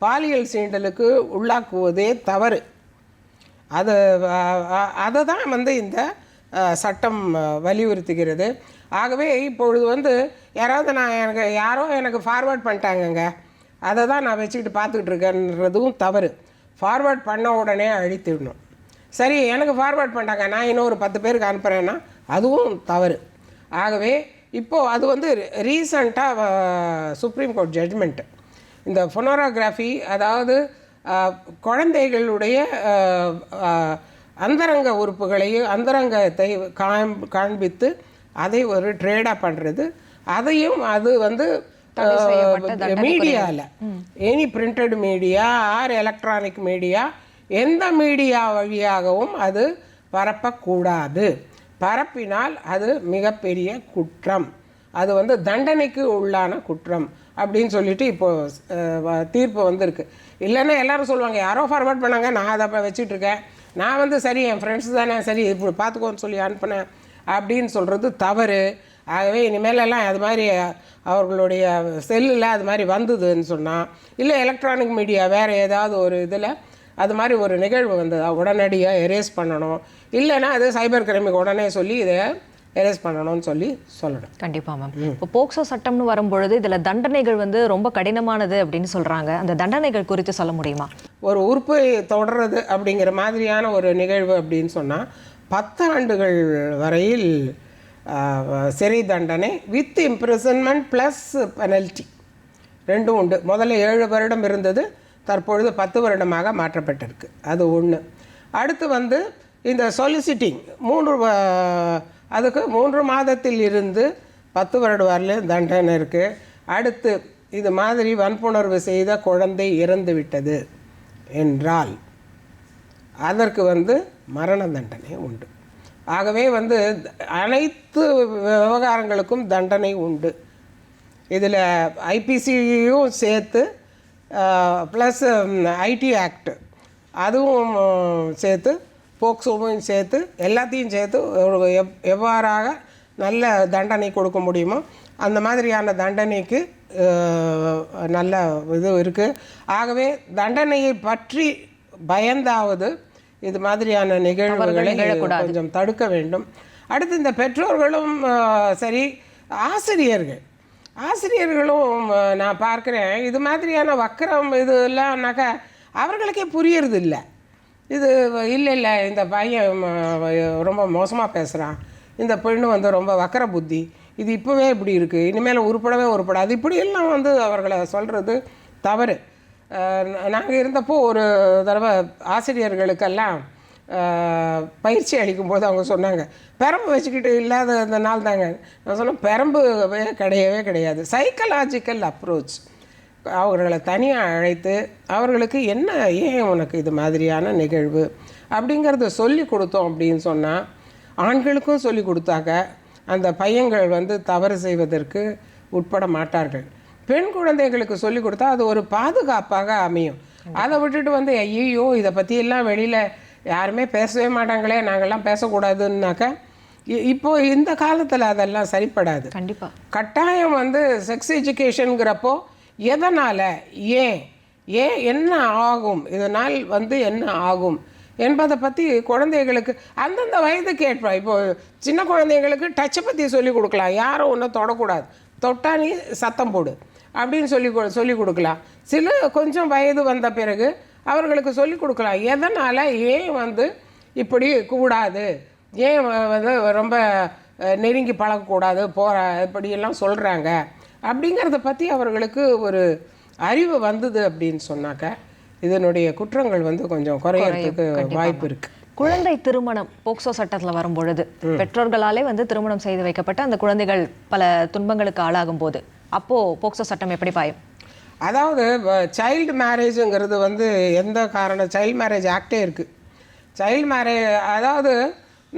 பாலியல் சீண்டலுக்கு உள்ளாக்குவதே தவறு. அதை தான் வந்து இந்த சட்டம் வலியுறுத்துகிறது. ஆகவே இப்பொழுது வந்து யாராவது எனக்கு ஃபார்வேர்ட் பண்ணிட்டாங்கங்க, அதை தான் நான் வச்சுக்கிட்டு பார்த்துக்கிட்டு இருக்கேன்றதும் தவறு. ஃபார்வேர்ட் பண்ண உடனே அழித்துடணும். சரி, எனக்கு ஃபார்வேர்ட் பண்ணிட்டாங்க, நான் இன்னும் ஒரு 10 பேருக்கு அனுப்புகிறேன்னா அதுவும் தவறு. ஆகவே இப்போது அது வந்து ரீசண்டாக சுப்ரீம் கோர்ட் ஜட்ஜ்மெண்ட்டு இந்த ஃபோனோகிராஃபி, அதாவது குழந்தைகளுடைய அந்தரங்க உறுப்புகளையும் அந்தரங்கத்தை காண்பித்து அதை ஒரு ட்ரேடாக பண்ணுறது, அதையும் அது வந்து மீடியாவில் any printed media R electronic media எந்த மீடியா வழியாகவும் அது பரப்பக்கூடாது. பரப்பினால் அது மிகப்பெரிய குற்றம், அது வந்து தண்டனைக்கு உள்ளான குற்றம் அப்படின்னு சொல்லிட்டு இப்போது தீர்ப்பு வந்திருக்கு. இல்லைன்னா எல்லோரும் சொல்லுவாங்க, யாரோ ஃபார்வர்ட் பண்ணாங்க, நான் அதை வச்சிட்ருக்கேன், நான் வந்து சரி என் ஃப்ரெண்ட்ஸ் தானே, சரி இப்படி பார்த்துக்கோன்னு சொல்லி அனுப்பினேன் அப்படின்னு சொல்கிறது தவறு. ஆகவே இனிமேலெல்லாம் அது மாதிரி அவர்களுடைய செல்லில் அது மாதிரி வந்ததுன்னு சொன்னால், இல்லை எலக்ட்ரானிக் மீடியா வேறு ஏதாவது ஒரு இதில் அது மாதிரி ஒரு நிகழ்வு வந்ததா உடனடியாக எரேஸ் பண்ணணும். இல்லைன்னா அது சைபர் கிரைமுக்கு உடனே சொல்லி இதை எரேஸ் பண்ணணும்னு சொல்லணும். கண்டிப்பாக மேம். இப்போ போக்சோ சட்டம்னு வரும்பொழுது இதில் தண்டனைகள் வந்து ரொம்ப கடினமானது அப்படின்னு சொல்கிறாங்க. அந்த தண்டனைகள் குறித்து சொல்ல முடியுமா? ஒரு உறுப்பு தொடர்றது அப்படிங்கிற மாதிரியான ஒரு நிகழ்வு அப்படின்னு சொன்னால் 10 ஆண்டுகள் வரையில் சிறை தண்டனை வித் இம்ப்ரிசன்மெண்ட் ப்ளஸ் பெனல்ட்டி ரெண்டும் உண்டு. முதல்ல 7 வருடம் இருந்தது, தற்பொழுது 10 வருடமாக மாற்றப்பட்டிருக்கு. அது ஒன்று. அடுத்து வந்து இந்த சொலிசிட்டிங் அதுக்கு 3 மாதத்தில் இருந்து 10 வருடம் வரலையும் தண்டனை இருக்குது. அடுத்து இது மாதிரி வன்புணர்வு செய்த குழந்தை இறந்து விட்டது என்றால் அதற்கு வந்து மரண தண்டனை உண்டு. ஆகவே வந்து அனைத்து விவகாரங்களுக்கும் தண்டனை உண்டு. இதில் ஐபிசியும் சேர்த்து ப்ளஸ் ஐடி ஆக்ட் அதுவும் சேர்த்து போக்சோவும் சேர்த்து எல்லாத்தையும் சேர்த்து எவ்வாறாக நல்ல தண்டனை கொடுக்க முடியுமோ அந்த மாதிரியான தண்டனைக்கு நல்ல இது இருக்குது. ஆகவே தண்டனையை பற்றி பயந்தாவது இது மாதிரியான நிகழ்வுகளை கொஞ்சம் தடுக்க வேண்டும். அடுத்து இந்த பெற்றோர்களும் சரி, ஆசிரியர்களும் நான் பார்க்குறேன் இது மாதிரியான வக்கரம் இதெல்லாம்னாக்கா அவர்களுக்கே புரியறது இல்லை. இது இல்லை இந்த பையன் ரொம்ப மோசமாக பேசுகிறான், இந்த பெண்ணு வந்து ரொம்ப வக்கர புத்தி, இது இப்போவே இப்படி இருக்குது, இனிமேல் உருப்படாது, இப்படியெல்லாம் வந்து அவர்களை சொல்கிறது தவறு. நாங்கள் இருந்தப்போ ஒரு தடவை ஆசிரியர்களுக்கெல்லாம் பயிற்சி அளிக்கும்போது அவங்க சொன்னாங்க, பெரம்பு வச்சுக்கிட்டு இல்லாத அந்த நாள் தாங்க. நான் சொன்னேன், பெரம்பு கிடையவே கிடையாது. சைக்கலாஜிக்கல் அப்ரோச், அவர்களை தனியாக அழைத்து அவர்களுக்கு என்ன ஏன் உனக்கு இது மாதிரியான நிகழ்வு அப்படிங்கிறத சொல்லி கொடுத்தோம் அப்படின்னு சொன்னால், ஆண்களுக்கும் சொல்லி கொடுத்தாக்க அந்த பையன்கள் வந்து தவறு செய்வதற்கு உட்பட மாட்டார்கள். பெண் குழந்தைகளுக்கு சொல்லி கொடுத்தா அது ஒரு பாதுகாப்பாக அமையும். அதை விட்டுட்டு வந்து ஐயோ இதை பற்றியெல்லாம் வெளியில் யாருமே பேசவே மாட்டாங்களே, நாங்கள்லாம் பேசக்கூடாதுன்னாக்கா இப்போ இந்த காலத்தில் அதெல்லாம் சரிப்படாது. கண்டிப்பாக கட்டாயம் வந்து செக்ஸ் எஜுகேஷனுங்கிறப்போ எதனால், ஏன் என்ன ஆகும், இதனால் வந்து என்ன ஆகும் என்பதை பற்றி குழந்தைகளுக்கு அந்தந்த வயதுக்கு ஏற்ப, இப்போது சின்ன குழந்தைங்களுக்கு டச்சை பற்றி சொல்லிக் கொடுக்கலாம். யாரும் ஒன்றும் தொடக்கூடாது, தொட்டா நீ சத்தம் போடு அப்படின்னு சொல்லி கொடுக்கலாம். சில கொஞ்சம் வயது வந்த பிறகு அவர்களுக்கு சொல்லிக் கொடுக்கலாம். எதனால், ஏன் வந்து இப்படி கூடாது, ஏன் வந்து ரொம்ப நெருங்கி பழகக்கூடாது, இப்படியெல்லாம் சொல்கிறாங்க அப்படிங்கிறத பற்றி அவர்களுக்கு ஒரு அறிவு வந்தது அப்படின்னு சொன்னாக்க இதனுடைய குற்றங்கள் வந்து கொஞ்சம் குறையறதுக்கு வாய்ப்பு இருக்குது. குழந்தை திருமணம் போக்சோ சட்டத்தில் வரும்பொழுது பெற்றோர்களாலே வந்து திருமணம் செய்து வைக்கப்பட்ட அந்த குழந்தைகள் பல துன்பங்களுக்கு ஆளாகும் போது அப்போது போக்சோ சட்டம் எப்படி பாயும்? அதாவது சைல்டு மேரேஜுங்கிறது வந்து எந்த காரணம், சைல்டு மேரேஜ் ஆக்டே இருக்குது. சைல்டு மேரேஜ் அதாவது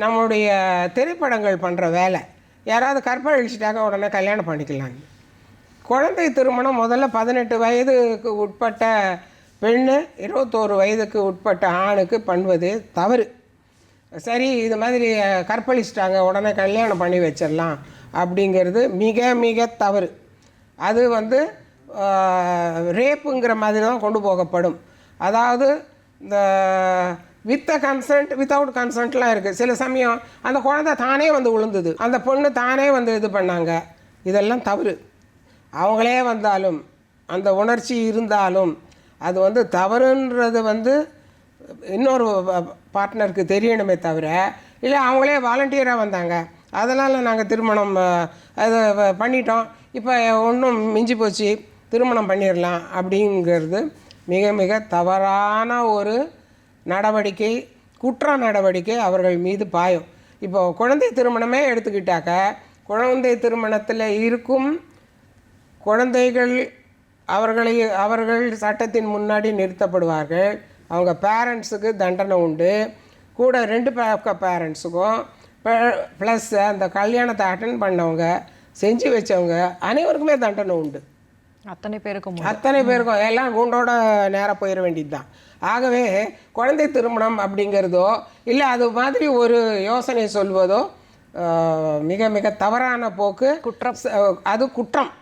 நம்முடைய திரைப்படங்கள் பண்ணுற வேலை, யாராவது கற்பழிச்சிட்டாக்க உடனே கல்யாணம் பண்ணிக்கலாம். குழந்தை திருமணம் முதல்ல 18 வயதுக்கு உட்பட்ட பெண்ணு 21 வயதுக்கு உட்பட்ட ஆணுக்கு பண்ணுவது தவறு. சரி, இது மாதிரி கற்பழிச்சிட்டாங்க உடனே கல்யாணம் பண்ணி வச்சிடலாம் அப்படிங்கிறது மிக மிக தவறு. அது வந்து ரேப்புங்கிற மாதிரி தான் கொண்டு போகப்படும். அதாவது இந்த வித் கன்சென்ட் வித்தவுட் கன்சென்ட்லாம் இருக்குது. சில சமயம் அந்த குழந்தை தானே வந்து விழுந்தது, அந்த பொண்ணு தானே வந்து இது பண்ணாங்க, இதெல்லாம் தவறு. அவங்களே வந்தாலும் அந்த உணர்ச்சி இருந்தாலும் அது வந்து தவறுன்றது வந்து இன்னொரு பார்ட்னருக்கு தெரியணுமே தவிர, இல்லை அவங்களே வாலண்டியராக வந்தாங்க அதனால் நாங்கள் திருமணம் அதை பண்ணிட்டோம், இப்போ ஒன்றும் மிஞ்சி போச்சு திருமணம் பண்ணிடலாம் அப்படிங்கிறது மிக மிக தவறான ஒரு நடவடிக்கை, குற்ற நடவடிக்கை அவர்கள் மீது பாயும். இப்போ குழந்தை திருமணமே எடுத்துக்கிட்டாக்க, குழந்தை திருமணத்தில் இருக்கும் குழந்தைகள் அவர்கள் சட்டத்தின் முன்னாடி நிறுத்தப்படுவார்கள். அவங்க பேரண்ட்ஸுக்கு தண்டனை உண்டு, கூட 2 பேரண்ட்ஸுக்கும் ப்ளஸ் அந்த கல்யாணத்தை அட்டன் பண்ணவங்க, செஞ்சு வச்சவங்க அனைவருக்குமே தண்டனை உண்டு. அத்தனை பேருக்கும் எல்லாம் குண்டோட நேராக போயிட வேண்டியது தான். ஆகவே குழந்தை திருமணம் அப்படிங்கிறதோ இல்லை அது மாதிரி ஒரு யோசனை சொல்வதோ மிக மிக தவறான போக்கு, குற்றம். அது குற்றம்,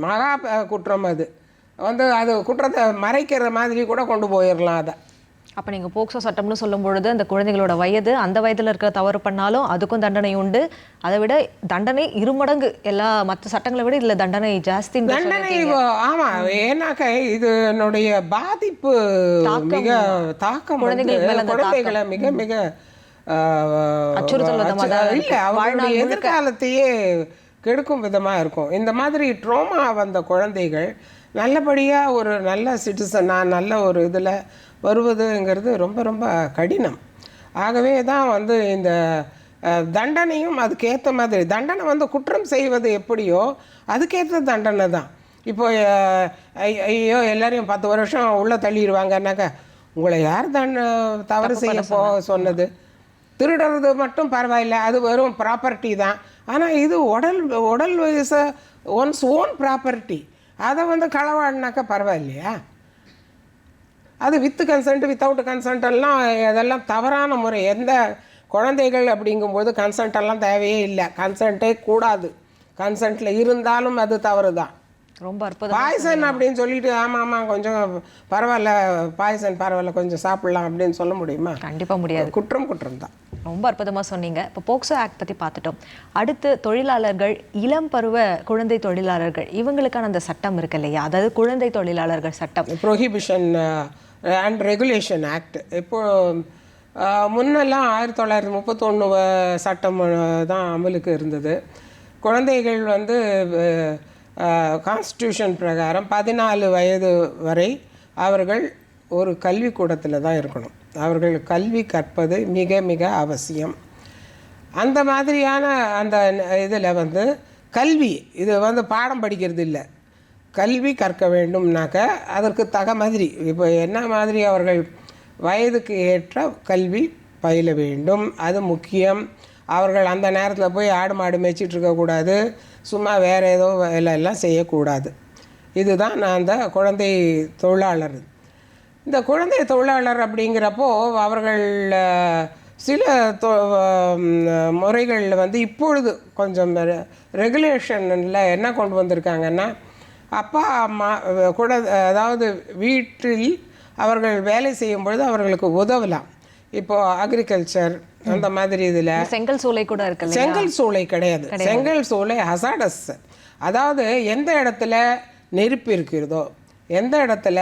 மகா குற்றம். அது வந்து அது குற்றத்தை மறைக்கிற மாதிரி கூட கொண்டு போயிடலாம். அதை அப்போ நீங்கள் போக்சோ சட்டம்னு சொல்லும் பொழுது அந்த குழந்தைகளோட வயது, அந்த வயதில் இருக்கிற தவறு பண்ணாலும் அதுக்கும் தண்டனை உண்டு. அதை விட தண்டனை 2 மடங்கு, எல்லா மற்ற சட்டங்களை விட இதில் தண்டனை ஜாஸ்தி. தண்டனை ஆமாம், ஏன்னாக்க இதனுடைய பாதிப்பு மிக தாக்கம் குழந்தைகளை மிக மிக அச்சுறுத்தல் இல்லை, அவங்களுடைய எதிர்காலத்தையே கெடுக்கும் விதமாக இருக்கும். இந்த மாதிரி ட்ரோமா வந்த குழந்தைகள் நல்லபடியாக ஒரு நல்ல சிட்டிசனாக நல்ல ஒரு இதில் வருவதுங்கிறது ரொம்ப ரொம்ப கடினம். ஆகவே தான் வந்து இந்த தண்டனையும் அதுக்கேற்ற மாதிரி, தண்டனை வந்து குற்றம் செய்வது எப்படியோ அதுக்கேற்ற தண்டனை தான். இப்போ ஐயோ எல்லாரையும் 10 வருஷம் உள்ளே தள்ளிடுவாங்கன்னாக்கா, உங்களை யார் தவறு செய்ய சொன்னது? திருடுறது மட்டும் பரவாயில்லை, அது வெறும் ப்ராப்பர்ட்டி தான். ஆனால் இது உடல் வயசு ஒன்ஸ் ஓன் ப்ராப்பர்ட்டி, அதை வந்து களவாடினாக்கா பரவாயில்லையா? அது வித்து கன்சென்ட் வித்தவுட் கன்சென்ட் எல்லாம் அதெல்லாம் தவறான முறை. எந்த குழந்தைகள் அப்படிங்கும்போது கன்சென்டெல்லாம் தேவையே இல்லை, கன்சென்ட்டே கூடாது. கன்சென்ட்டில் இருந்தாலும் அது தவறு தான். ரொம்ப அற்புதம். பாய்சன் அப்படின்னு சொல்லிட்டு ஆமாம் கொஞ்சம் பரவாயில்ல, பாய்சன் பரவாயில்ல கொஞ்சம் சாப்பிட்லாம் அப்படின்னு சொல்ல முடியுமா? கண்டிப்பாக முடியாது. குற்றம் தான். ரொம்ப அற்புதமாக சொன்னீங்க. இப்போ போக்சோ ஆக்ட் பற்றி பார்த்துட்டோம். அடுத்து தொழிலாளர்கள், இளம் பருவ குழந்தை தொழிலாளர்கள், இவங்களுக்கான அந்த சட்டம் இருக்கு இல்லையா, அதாவது குழந்தை தொழிலாளர்கள் சட்டம், ப்ரொஹிபிஷன் அண்ட் ரெகுலேஷன் ஆக்ட். இப்போ முன்னெல்லாம் 1931 சட்டம் தான் அமலுக்கு இருந்தது. குழந்தைகள் வந்து கான்ஸ்டியூஷன் பிரகாரம் 14 வயது வரை அவர்கள் ஒரு கல்விக்கூடத்தில் தான் இருக்கணும். அவர்கள் கல்வி கற்பது மிக மிக அவசியம். அந்த மாதிரியான அந்த இதில் வந்து கல்வி, இது வந்து பாடம் படிக்கிறது இல்லை, கல்வி கற்க வேண்டும்னாக்க அதற்கு தக மாதிரி, இப்போ என்ன மாதிரி அவர்கள் வயதுக்கு ஏற்ற கல்வி பயில வேண்டும், அது முக்கியம். அவர்கள் அந்த நேரத்தில் போய் ஆடு மாடு மேய்ச்சிட்டு இருக்கக்கூடாது, சும்மா வேறு ஏதோ வேலையெல்லாம் செய்யக்கூடாது. இதுதான் நான் அந்த குழந்தை தொழிலாளர். இந்த குழந்தை தொழிலாளர் அப்படிங்கிறப்போ அவர்கள் சில முறைகளில் வந்து இப்பொழுது கொஞ்சம் ரெகுலேஷனில் என்ன கொண்டு வந்திருக்காங்கன்னா, அப்பா அம்மா கூட அதாவது வீட்டில் அவர்கள் வேலை செய்யும் பொழுது அவர்களுக்கு உதவலாம். இப்போது அக்ரிகல்ச்சர் அந்த மாதிரி இதில் செங்கல் சூளை கூட இருக்கு. செங்கல் சூளை கிடையாது. செங்கல் சூளை ஹசாடஸ். அதாவது எந்த இடத்துல நெருப்பு இருக்கிறதோ, எந்த இடத்துல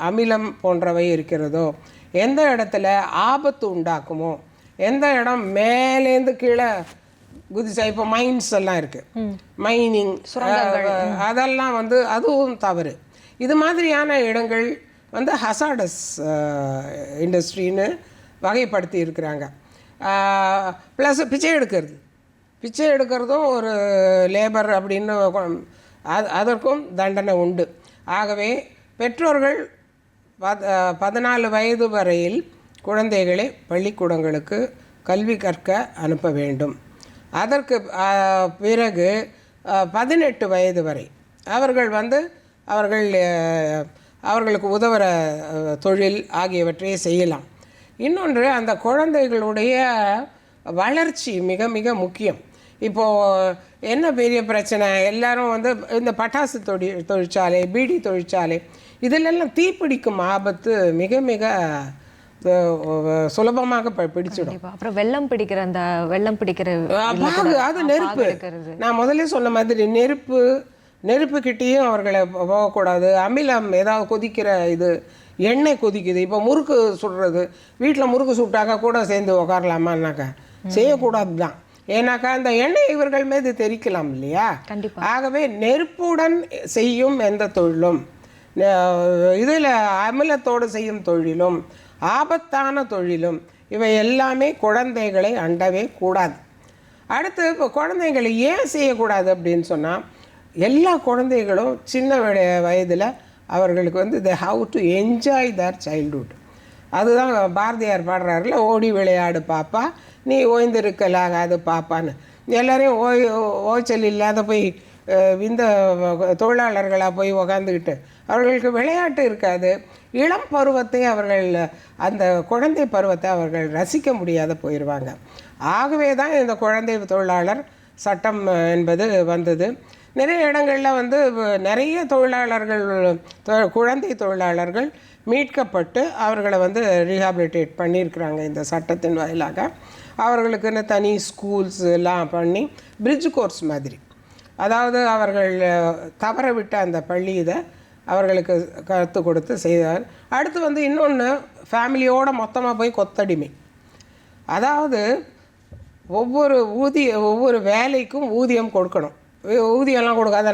அமிலம் போன்றவை இருக்கிறதோ, எந்த இடத்துல ஆபத்து உண்டாக்குமோ, எந்த இடம் மேலேருந்து கீழே குதிச்சா, இப்போ மைன்ஸ் எல்லாம் இருக்குது, மைனிங், அதெல்லாம் வந்து அதுவும் தவறு. இது மாதிரியான இடங்கள் வந்து ஹசாடஸ் இண்டஸ்ட்ரின்னு வகைப்படுத்தி இருக்கிறாங்க. ப்ளஸ் பிச்சை எடுக்கிறதும் ஒரு லேபர் அப்படின்னு அதற்கும் தண்டனை உண்டு. ஆகவே பெற்றோர்கள் 14 வயது வரையில் குழந்தைகளை பள்ளிக்கூடங்களுக்கு கல்வி கற்க அனுப்ப வேண்டும். அதற்கு பிறகு 18 வயது வரை அவர்களுக்கு உதவுற தொழில் ஆகியவற்றை செய்யலாம். இன்னொன்று, அந்த குழந்தைகளுடைய வளர்ச்சி மிக மிக முக்கியம். இப்போது என்ன பெரிய பிரச்சனை, எல்லாரும் வந்து இந்த பட்டாசு தொழிற்சாலை, பீடி தொழிற்சாலை, இதிலெல்லாம் தீப்பிடிக்கும் ஆபத்து மிக மிக சுலபமாக பிடிச்சிடும். அப்புறம் வெள்ளம் பிடிக்கிற அது நெருப்பு. நான் முதல்ல சொன்ன மாதிரி நெருப்புக்கிட்டேயும் அவர்களை போகக்கூடாது. அமிலம் ஏதாவது கொதிக்கிற எண்ணெய் கொதிக்குது, இப்போ முறுக்கு சுடுறது, வீட்டில் முறுக்கு சுட்டாக்கா கூட சேர்ந்து உக்காரலாமான்னாக்கா செய்யக்கூடாது தான். ஏன்னாக்கா அந்த எண்ணெய் இவர்கள் மீது தெரிக்கலாம் இல்லையா. ஆகவே நெருப்புடன் செய்யும் எந்த தொழிலும், இதில் அமிலத்தோடு செய்யும் தொழிலும், ஆபத்தான தொழிலும், இவை எல்லாமே குழந்தைகளை அண்டவே கூடாது. அடுத்து இப்போ குழந்தைங்களை ஏன் செய்யக்கூடாது அப்படின்னு சொன்னால், எல்லா குழந்தைகளும் சின்ன வயதில் அவர்களுக்கு வந்து they have to enjoy their childhood. அதுதான் பாரதியார் பாடுறாருல, ஓடி விளையாடு பாப்பா நீ ஓய்ந்திருக்கலாகாது பாப்பான்னு. எல்லாரையும் ஓய்ச்சல் இல்லாத போய் இந்த தொழிலாளர்களாக போய் உக்காந்துக்கிட்டு அவர்களுக்கு விளையாட்டு இருக்காது. இளம் பருவத்தை அவர்கள், அந்த குழந்தை பருவத்தை அவர்கள் ரசிக்க முடியாத போயிடுவாங்க. ஆகவே தான் இந்த குழந்தை தொழிலாளர் சட்டம் என்பது வந்தது. நிறைய இடங்களில் வந்து நிறைய குழந்தை தொழிலாளர்கள் மீட்கப்பட்டு அவர்களை வந்து ரீஹாபிலிட்டேட் பண்ணியிருக்கிறாங்க இந்த சட்டத்தின் வாயிலாக. அவர்களுக்குன்னு தனி ஸ்கூல்ஸ் எல்லாம் பண்ணி பிரிட்ஜ் கோர்ஸ் மாதிரி, அதாவது அவர்கள் தவற விட்ட அந்த பள்ளி அவர்களுக்கு கற்றுக் கொடுத்து செய்தார். அடுத்து வந்து இன்னொன்று, ஃபேமிலியோடு மொத்தமாக போய் கொத்தடிமை. அதாவது ஒவ்வொரு வேலைக்கும் ஊதியம் கொடுக்கணும். ஊதியம்லாம் கொடுக்காத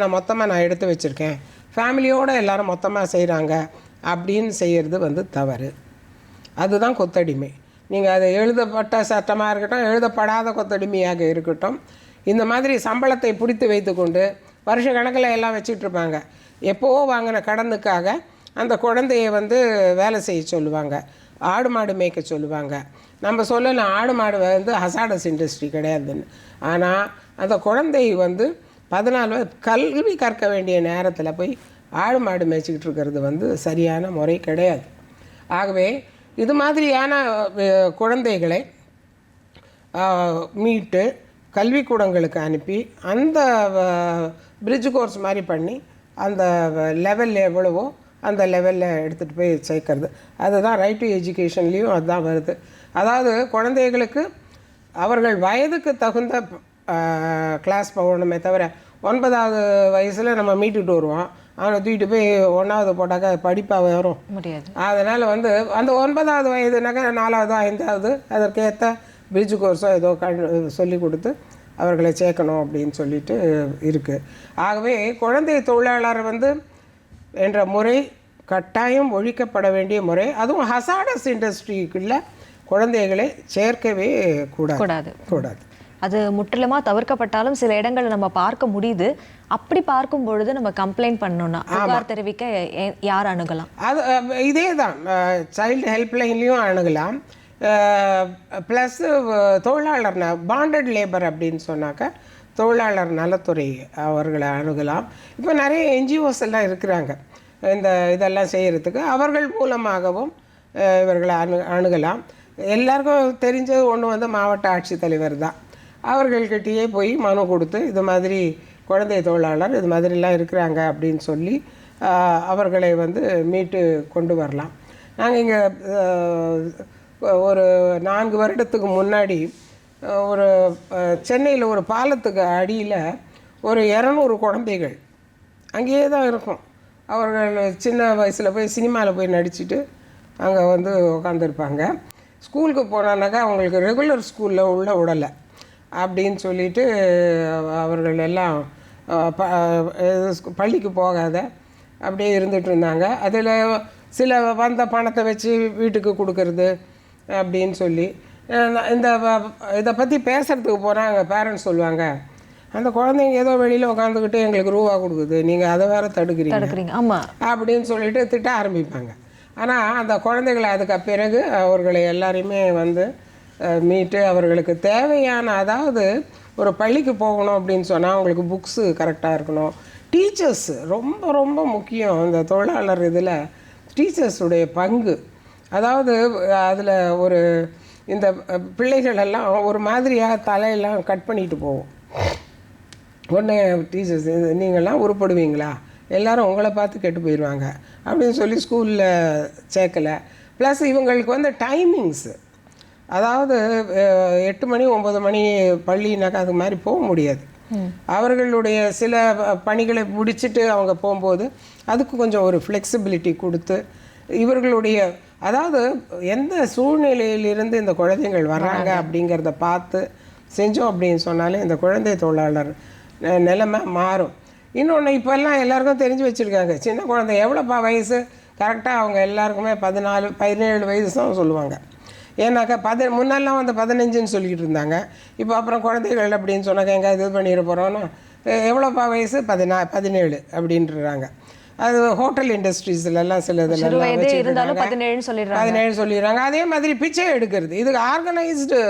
நான் எடுத்து வச்சுருக்கேன், ஃபேமிலியோடு எல்லோரும் மொத்தமாக செய்கிறாங்க அப்படின்னு செய்கிறது வந்து தவறு. அதுதான் கொத்தடிமை. நீங்கள் அது எழுதப்பட்ட சட்டமாக இருக்கட்டும், எழுதப்படாத கொத்தடிமையாக இருக்கட்டும், இந்த மாதிரி சம்பளத்தை பிடித்து வைத்து கொண்டு வருஷ கணக்கில் எல்லாம் வச்சிட்ருப்பாங்க. எப்போவோ வாங்கின கடனுக்காக அந்த குழந்தையை வந்து வேலை செய்ய சொல்லுவாங்க, ஆடு மாடு மேய்க்க சொல்லுவாங்க. நம்ம சொல்லலாம் ஆடு மாடு வந்து ஹசாடஸ் இண்டஸ்ட்ரி கிடையாதுன்னு. ஆனால் அந்த குழந்தை வந்து 14 கல்வி கற்க வேண்டிய நேரத்தில் போய் ஆடு மாடு மேய்ச்சிக்கிட்டு இருக்கிறது வந்து சரியான முறை கிடையாது. ஆகவே இது மாதிரியான குழந்தைகளை மீட்டு கல்விக்கூடங்களுக்கு அனுப்பி அந்த பிரிட்ஜ் கோர்ஸ் மாதிரி பண்ணி அந்த லெவலில் எவ்வளவோ அந்த லெவலில் எடுத்துகிட்டு போய் சேர்க்கறது. அதுதான் ரைட் டு எஜுகேஷன்லேயும் அதுதான் வருது. அதாவது குழந்தைகளுக்கு அவர்கள் வயதுக்கு தகுந்த கிளாஸ் போகணுமே தவிர, 9வது வயசில் நம்ம மீட்டுட்டு வருவோம், அவனை தூக்கிட்டு போய் 1வது போட்டாக்கா படிப்பாக வரும் முடியாது. அதனால் வந்து அந்த 9வது வயதுனாக்கா 4வது 5வது அதற்கேற்ற பிரிட்ஜ் கோர்ஸோ ஏதோ சொல்லி கொடுத்து அவர்களை சேர்க்கணும் அப்படின்னு சொல்லிட்டு இருக்குது. ஆகவே குழந்தை தொழிலாளர் வந்து என்ற முறை கட்டாயம் ஒழிக்கப்பட வேண்டிய முறை. அதுவும் ஹசாடஸ் இண்டஸ்ட்ரிக்குள்ள குழந்தைகளை சேர்க்கவே கூடாது. அது முற்றிலுமாக தவிர்க்கப்பட்டாலும் சில இடங்களை நம்ம பார்க்க முடியுது. அப்படி பார்க்கும் பொழுது நம்ம கம்ப்ளைண்ட் பண்ணணும்னா புகார் தெரிவிக்க யார் அணுகலாம்? அது இதே தான், சைல்டு ஹெல்ப்லைன்லேயும் அணுகலாம். ப்ளஸ் தொழிலாளர் பாண்டட் லேபர் அப்படின்னு சொன்னாக்கா தொழிலாளர் நலத்துறை அவர்களை அணுகலாம். இப்போ நிறைய என்ஜிஓஸ் எல்லாம் இருக்கிறாங்க இதெல்லாம் செய்கிறதுக்கு. அவர்கள் மூலமாகவும் இவர்களை அணுகலாம். எல்லாருக்கும் தெரிஞ்சது ஒன்று வந்து மாவட்ட ஆட்சித்தலைவர் தான். அவர்கள்கிட்டயே போய் மனு கொடுத்து இது மாதிரி குழந்தை தொழிலாளர் இது மாதிரிலாம் இருக்கிறாங்க அப்படின்னு சொல்லி அவர்களை வந்து மீட்டு கொண்டு வரலாம். நாங்கள் இங்கே ஒரு 4 வருடத்துக்கு முன்னாடி ஒரு சென்னையில் ஒரு பாலத்துக்கு அடியில் ஒரு 200 குழந்தைகள் அங்கேயே தான் இருக்கும். அவர்கள் சின்ன வயசில் போய் சினிமாவில் போய் நடிச்சுட்டு அங்கே வந்து உட்காந்துருப்பாங்க. ஸ்கூலுக்கு போனானாக்கா அவங்களுக்கு ரெகுலர் ஸ்கூலில் உள்ள விடலை அப்படின்னு சொல்லிட்டு அவர்கள் எல்லாம் பள்ளிக்கு போகாத அப்படியே இருந்துகிட்டு இருந்தாங்க. அதில் சில வந்த பணத்தை வச்சு வீட்டுக்கு கொடுக்கறது அப்படின்னு சொல்லி இந்த இதை பற்றி பேசுகிறதுக்கு போகிறாங்க. பேரண்ட்ஸ் சொல்லுவாங்க, அந்த குழந்தைங்க ஏதோ வெளியில் உட்காந்துக்கிட்டு எங்களுக்கு ரூபா கொடுக்குது, நீங்கள் அதை வேறு தடுக்கிறீங்க ஆமாம் அப்படின்னு சொல்லிட்டு திட்ட ஆரம்பிப்பாங்க. ஆனால் அந்த குழந்தைகளை அதுக்கு பிறகு அவர்களை எல்லாரையுமே வந்து மீட்டு அவர்களுக்கு தேவையான, அதாவது ஒரு பள்ளிக்கு போகணும் அப்படின்னு சொன்னால் அவங்களுக்கு புக்ஸு கரெக்டாக இருக்கணும். டீச்சர்ஸ் ரொம்ப ரொம்ப முக்கியம். இந்த தொழிலாளர் இதில் டீச்சர்ஸுடைய பங்கு, அதாவது அதில் ஒரு இந்த பிள்ளைகள் எல்லாம் ஒரு மாதிரியாக தலையெல்லாம் கட் பண்ணிட்டு போவோம். உடனே டீச்சர்ஸ் நீங்கள்லாம் உருப்படுவீங்களா, எல்லோரும் உங்களை பார்த்து கெட்டு போயிடுவாங்க அப்படின்னு சொல்லி ஸ்கூலில் சேர்க்கலை. ப்ளஸ் இவங்களுக்கு வந்து டைமிங்ஸு, அதாவது 8 மணி 9 மணி பள்ளினாக்கா அது மாதிரி போக முடியாது. அவர்களுடைய சில பணிகளை முடிச்சுட்டு அவங்க போகும்போது அதுக்கு கொஞ்சம் ஒரு ஃப்ளெக்சிபிலிட்டி கொடுத்து இவர்களுடைய, அதாவது எந்த சூழ்நிலையிலிருந்து இந்த குழந்தைகள் வர்றாங்க அப்படிங்கிறத பார்த்து செஞ்சோம் அப்படின்னு சொன்னாலே இந்த குழந்தை தொழிலாளர் நிலைமை மாறும். இன்னொன்று இப்போல்லாம் எல்லாருக்கும் தெரிஞ்சு வச்சுருக்காங்க, சின்ன குழந்தை எவ்வளோப்பா வயசு, கரெக்டாக அவங்க எல்லாருக்குமே 14 17 வயசு தான் சொல்லுவாங்க. ஏன்னாக்கா முன்னெல்லாம் வந்து 15ன்னு சொல்லிக்கிட்டு இருந்தாங்க. இப்போ அப்புறம் குழந்தைகள் அப்படின்னு சொன்னாக்க எங்கே இது பண்ணிட போகிறோன்னா எவ்வளோப்பா வயசு 17 அப்படின்றாங்க. அது ஹோட்டல் இண்டஸ்ட்ரீஸ்லாம் சில இதெல்லாம் 17 சொல்லிடுறாங்க. அதே மாதிரி பிச்சை எடுக்கிறது, இதுக்கு ஆர்கனைஸ்டு